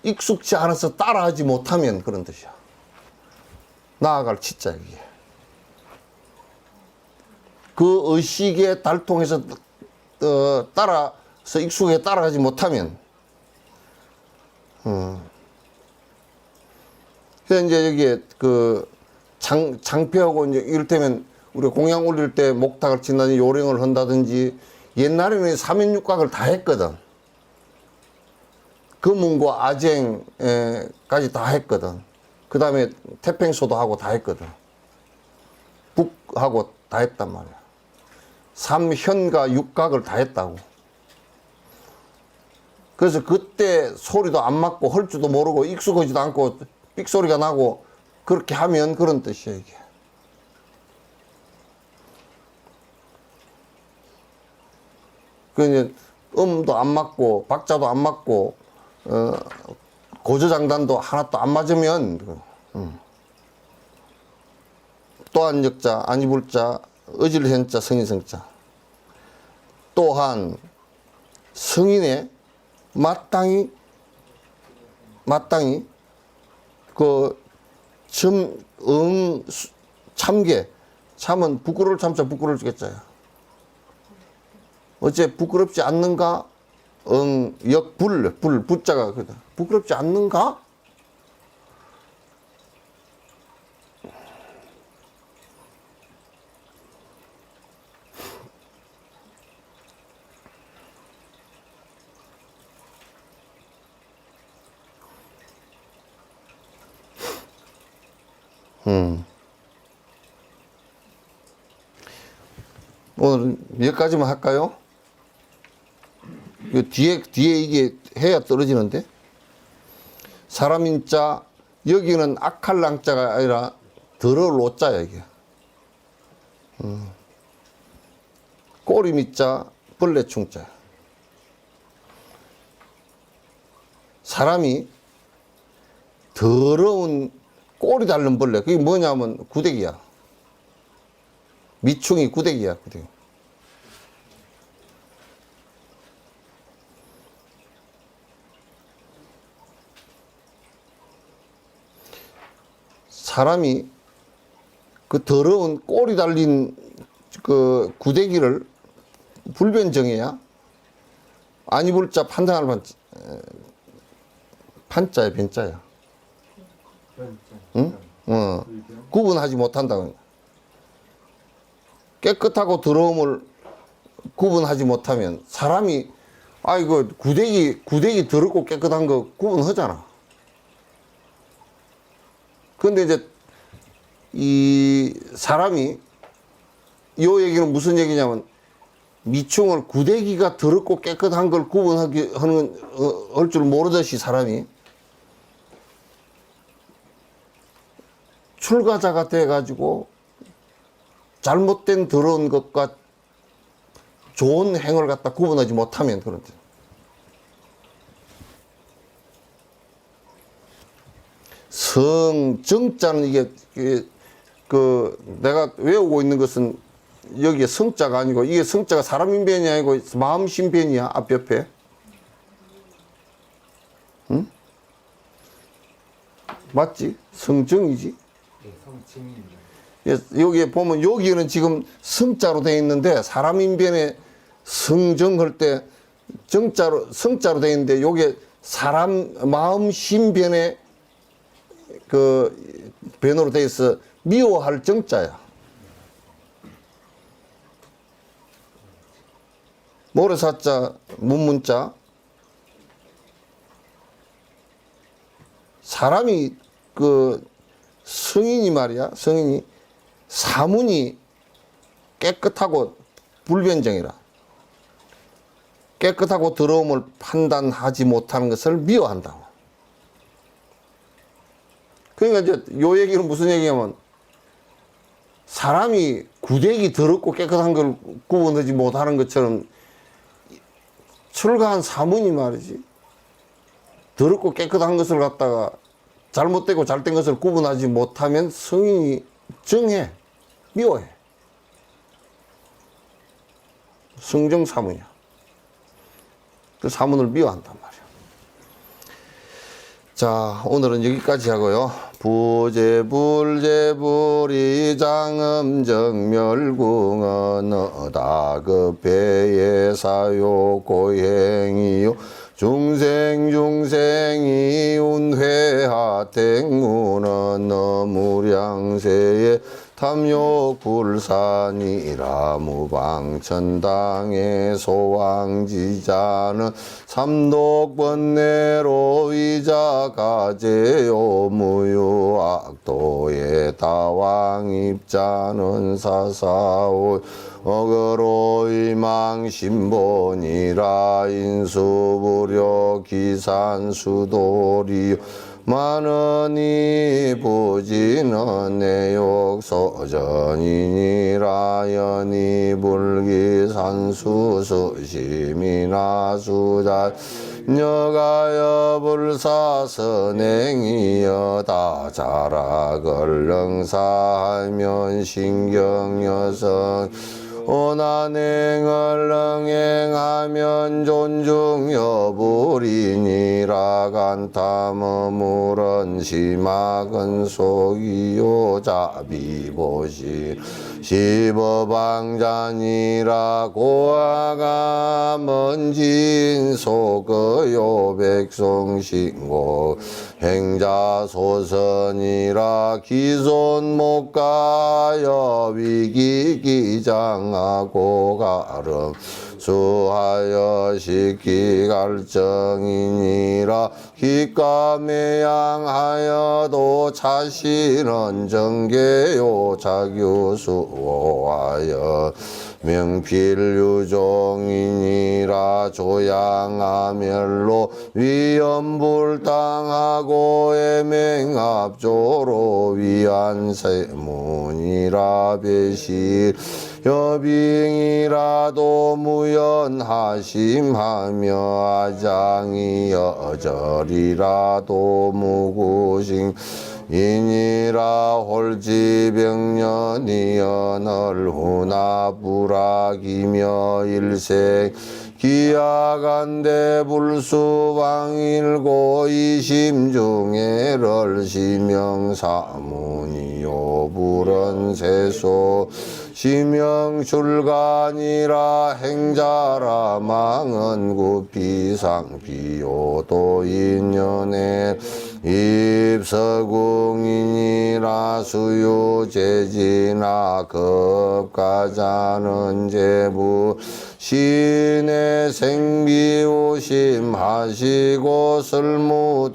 익숙지 않아서 따라하지 못하면 그런 뜻이야. 나아갈 치자 이게. 그 의식에 달통해서 따라서 익숙하게 따라가지 못하면 그래서 이제 여기에 그 장패하고 이제 이를테면 우리가 공양 올릴 때 목탁을 친다든지 요령을 한다든지 옛날에는 삼연육각을 다 했거든. 금운과 아쟁까지 다 했거든. 그 다음에 태평소도 하고 다 했거든. 북하고 다 했단 말이야. 삼현과 육각을 다 했다고. 그래서 그때 소리도 안 맞고 할 줄도 모르고 익숙하지도 않고 삑소리가 나고 그렇게 하면 그런 뜻이야 이게. 그 이제 음도 안 맞고 박자도 안 맞고 고저장단도 하나도 안 맞으면 또한 역자 아니불자 어질현자 성인성자 또한 성인의 마땅히 그 참게 참은 부끄러울 참자 부끄러울 주겠자야. 어째 부끄럽지 않는가? 역불 부자가 그다. 부끄럽지 않는가? 오늘 여기까지만 할까요? 뒤에 이게 해야 떨어지는데 사람인자 여기는 악할랑자가 아니라 더러울 오자야 이게. 꼬리 밑자 벌레 충자. 사람이 더러운 꼬리 달린 벌레, 그게 뭐냐면 구데기야. 미충이 구데기야, 구데기. 사람이 그 더러운 꼬리 달린 그 구데기를 불변정해야 안 입을 자 판단할 판자야, 변자야. 응? 구분하지 못한다고. 깨끗하고 더러움을 구분하지 못하면 사람이 이거 구데기 더럽고 깨끗한 거 구분하잖아. 근데 이제 이 사람이 요 얘기는 무슨 얘기냐면 미충을 구데기가 더럽고 깨끗한 걸 구분하기 할 줄 모르듯이 사람이 출가자가 돼가지고 잘못된 더러운 것과 좋은 행을 갖다 구분하지 못하면 그런데 성정자는 이게 그 내가 외우고 있는 것은 여기에 성자가 아니고 이게 성자가 사람 인변이 아니고 마음 신변이야 앞 옆에. 응? 맞지? 성정이지. 네, 성증입니다. 여기에 보면 여기는 지금 성자로 되어 있는데 사람 인변에 성정할 때 성자로 되어 있는데 요게 사람 마음 신변에 그 변으로 되어 있어 미워할 정자야. 모래사자 문문자. 사람이 그 성인이 말이야. 성인이 사문이 깨끗하고 불변정이라. 깨끗하고 더러움을 판단하지 못하는 것을 미워한다고. 그러니까 이제 요 얘기는 무슨 얘기냐면 사람이 구데기 더럽고 깨끗한 걸 구분하지 못하는 것처럼 출가한 사문이 말이지 더럽고 깨끗한 것을 갖다가 잘못되고 잘된 것을 구분하지 못하면 성인이 정해, 미워해. 성정 사문이야. 그 사문을 미워한단 말이야. 자, 오늘은 여기까지 하고요. 부재불재불이장음정멸궁은 다급배의 사요 고행이요 중생이 운회하택무는 무량세의 탐욕불산이라 무방천당의 소왕지자는 삼독번뇌로 위자가제요 무유악도의 다왕입자는 사사오 어거로의 망신본이라 인수부려 기산수도리요 많으니 부지는 내욕소전이니라 연이불기산수수심이나 수자 여가여 불사선행이여 다자라걸렁사하면 신경여성 오난행을 능행하면 존중여불이니라 간탐어물은 심악은 속이요 자비보시 시버방잔이라 고아가 먼진 속어요 백성신고 행자소선이라 기손목가여 위기기장하고 가름 수하여 식기갈정이니라 기가매양하여도 자신은 정계요 자규수하여 명필유종이니라 조양하멸로 위험불당하고 애맹압조로 위안세문이라 배실 여빙이라도 무연하심하며 아장이 여절이라도 무구싱 이니라 홀지병년이 연얼후나 불악이며 일생 기야간대 불수방일고 이심중에를 시명사문이요 불언세소 시명출간이라 행자라 망언구 비상비요도 인연에 입서궁이니라 수요재지나 급가자는 제부 신의 생비오심하시고 설무도행이나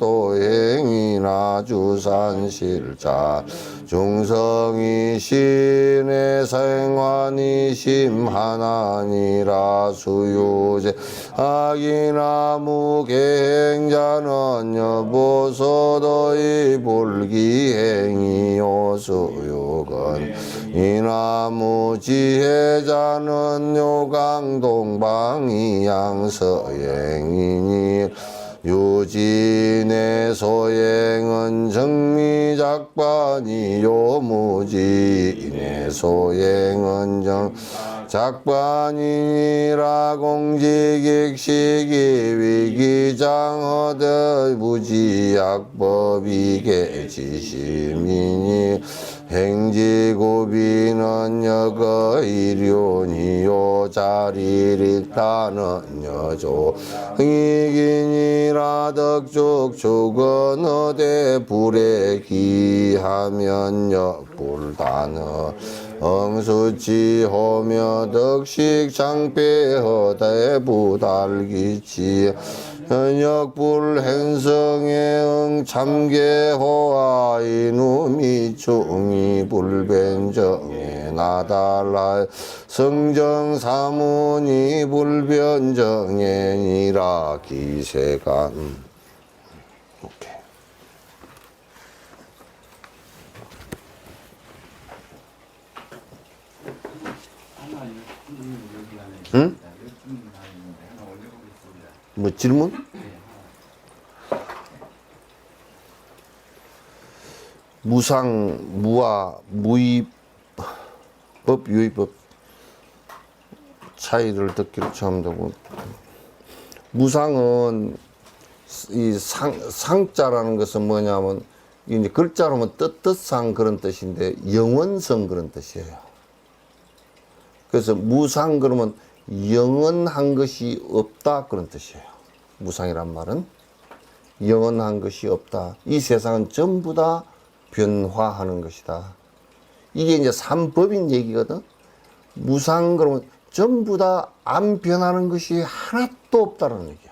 주산실자 중성이 신의 생환이심 하나니라 수요제 악이나 무계행자는 여보소도의 불기행이요 수요건 이나무 지혜자는 요강동방이 양서행이니 유진의 소행은 정미작반이요 무진의 소행은 작반이라 공직익식이 위기장허드 무지약법이게 지심이니 행지구비는 여거일륜이요 자리릭다는 여조 흥이기니라 덕죽축은 어대 불에 기하면 역불단어 응수치호며 덕식 장패허대 부달기치 현역불행성의 응참계호와 이누미 충이 불변정에 나달라 성정사문이 불변정에니라 기세간. 오케이. 응? 뭐 질문? 무상, 무화, 무의법, 유의법 차이를 듣기로 처음 듣고 무상은 이 상자라는 것은 뭐냐면 이제 글자로 하면 뜻상 그런 뜻인데 영원성 그런 뜻이에요. 그래서 무상 그러면 영원한 것이 없다 그런 뜻이에요. 무상이란 말은 영원한 것이 없다. 이 세상은 전부 다 변화하는 것이다. 이게 이제 삼법인 얘기거든. 무상 그러면 전부 다 안 변하는 것이 하나도 없다는 얘기야.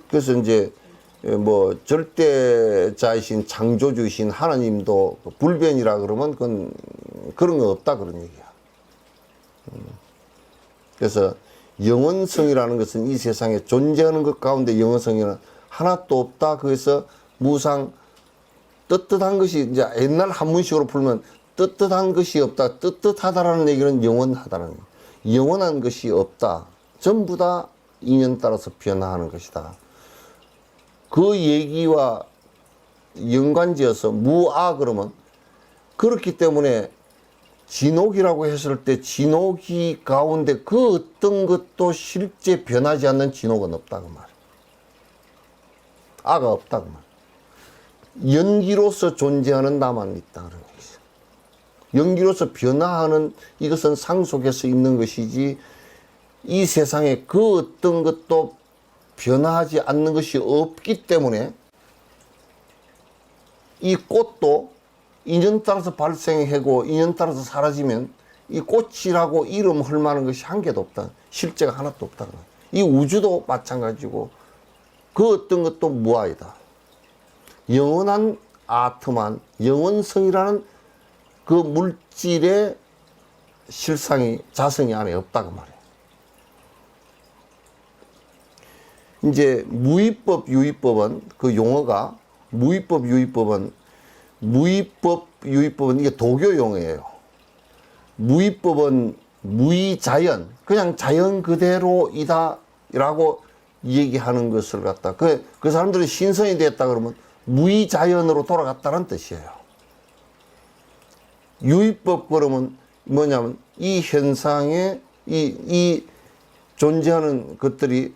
그래서 이제 뭐 절대자이신 창조주이신 하나님도 불변이라 그러면 그건 그런 거 없다 그런 얘기야. 그래서 영원성이라는 것은 이 세상에 존재하는 것 가운데 영원성이는 하나도 없다. 그래서 무상 떳떳한 것이 이제 옛날 한문식으로 풀면 떳떳한 것이 없다. 떳떳하다라는 얘기는 영원하다는 얘기. 영원한 것이 없다. 전부 다 인연 따라서 변화하는 것이다. 그 얘기와 연관지어서 무아 그러면 그렇기 때문에 진옥이라고 했을 때 진옥이 가운데 그 어떤 것도 실제 변하지 않는 진옥은 없다 그 말. 아가 없다 그 말. 연기로서 존재하는 나만 있다 그런 얘기죠. 연기로서 변화하는 이것은 상 속에서 있는 것이지 이 세상에 그 어떤 것도 변화하지 않는 것이 없기 때문에 이 꽃도 인연 따라서 발생하고 인연 따라서 사라지면 이 꽃이라고 이름 할 만한 것이 한 개도 없다. 실제가 하나도 없다. 이 우주도 마찬가지고 그 어떤 것도 무아이다. 영원한 아트만 영원성이라는 그 물질의 실상이 자성이 안에 없다고 말이에요. 이제 무위법, 유위법은 그 용어가 무위법, 유위법은 이게 도교 용어예요. 무위법은 무위자연, 그냥 자연 그대로이다라고 얘기하는 것을 갖다 그 사람들이 신선이 됐다 그러면 무위자연으로 돌아갔다는 뜻이에요. 유위법 그러면 뭐냐면 이 현상에 이 존재하는 것들이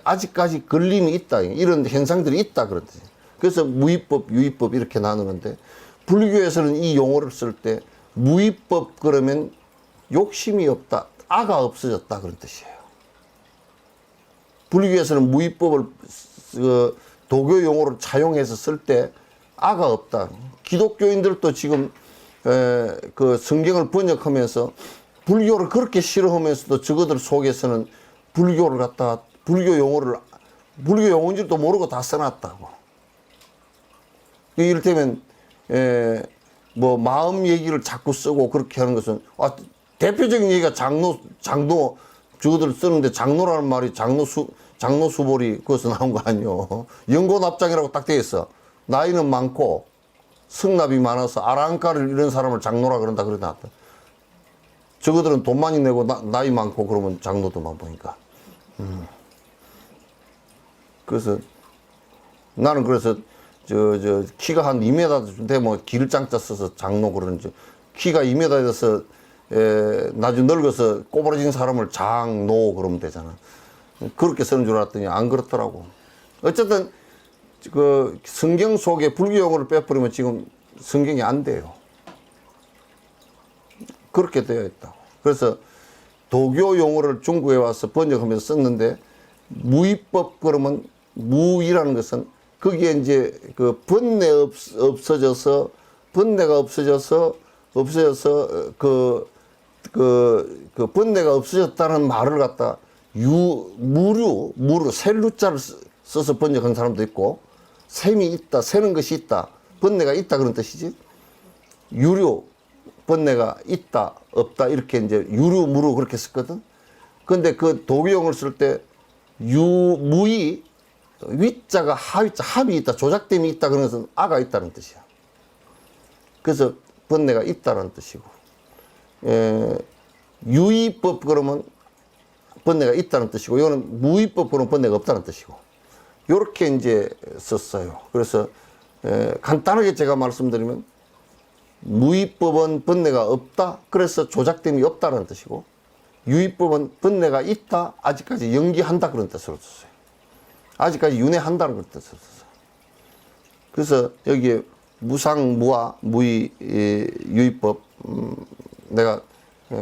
아직까지 걸림이 있다, 이런 현상들이 있다 그런 뜻이에요. 그래서 무위법, 유위법 이렇게 나누는데 불교에서는 이 용어를 쓸 때 무위법 그러면 욕심이 없다, 아가 없어졌다 그런 뜻이에요. 불교에서는 무위법을 도교 용어로 차용해서 쓸 때 아가 없다. 기독교인들도 지금 그 성경을 번역하면서 불교를 그렇게 싫어하면서도 저거들 속에서는 불교를 갖다가 불교 용어인지도 모르고 다 써놨다고. 이를테면 뭐 마음 얘기를 자꾸 쓰고 그렇게 하는 것은 대표적인 얘기가 장로 저거들 쓰는데 장로라는 말이 장로 수보리 거기서 나온 거 아니요. 연고납장이라고 딱 되어 있어. 나이는 많고 성납이 많아서 아랑가를 이런 사람을 장로라 그런다 그래 놨다. 저거들은 돈 많이 내고 나이 많고 그러면 장로도만 보니까. 그래서 나는 그래서 키가 한 2m 되면 길장자 써서 장로 그러는지, 키가 2m 돼서 나중에 늙어서 꼬부라진 사람을 장노 그러면 되잖아. 그렇게 쓰는 줄 알았더니 안 그렇더라고. 어쨌든 그 성경 속에 불교 용어를 빼버리면 지금 성경이 안 돼요. 그렇게 되어 있다고. 그래서 도교 용어를 중국에 와서 번역하면서 썼는데 무위법 그러면 무이라는 것은 거기에 이제 그 번뇌가 없어져서 그 번뇌가 없어졌다는 말을 갖다 무류 셀루자를 써서 번역한 사람도 있고, 셈이 있다, 세는 것이 있다, 번뇌가 있다 그런 뜻이지. 유류 번뇌가 있다 없다 이렇게 이제 유류 무루 그렇게 썼거든. 근데 그 도교용을 쓸 때 무이 위자가 하위자 합이 있다, 조작됨이 있다 그런 것은 아가 있다는 뜻이야. 그래서 번뇌가 있다는 뜻이고, 유의법 그러면 번뇌가 있다는 뜻이고, 이거는 무의법 그러면 번뇌가 없다는 뜻이고, 요렇게 이제 썼어요. 그래서 간단하게 제가 말씀드리면 무의법은 번뇌가 없다, 그래서 조작됨이 없다는 뜻이고, 유의법은 번뇌가 있다, 아직까지 연기한다 그런 뜻으로 썼어요. 아직까지 윤회한다는 걸 뜻으로 썼어요. 그래서 여기에 무상, 무아, 무의, 유의법 내가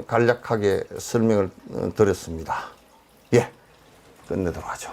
간략하게 설명을 드렸습니다. 예, 끝내도록 하죠.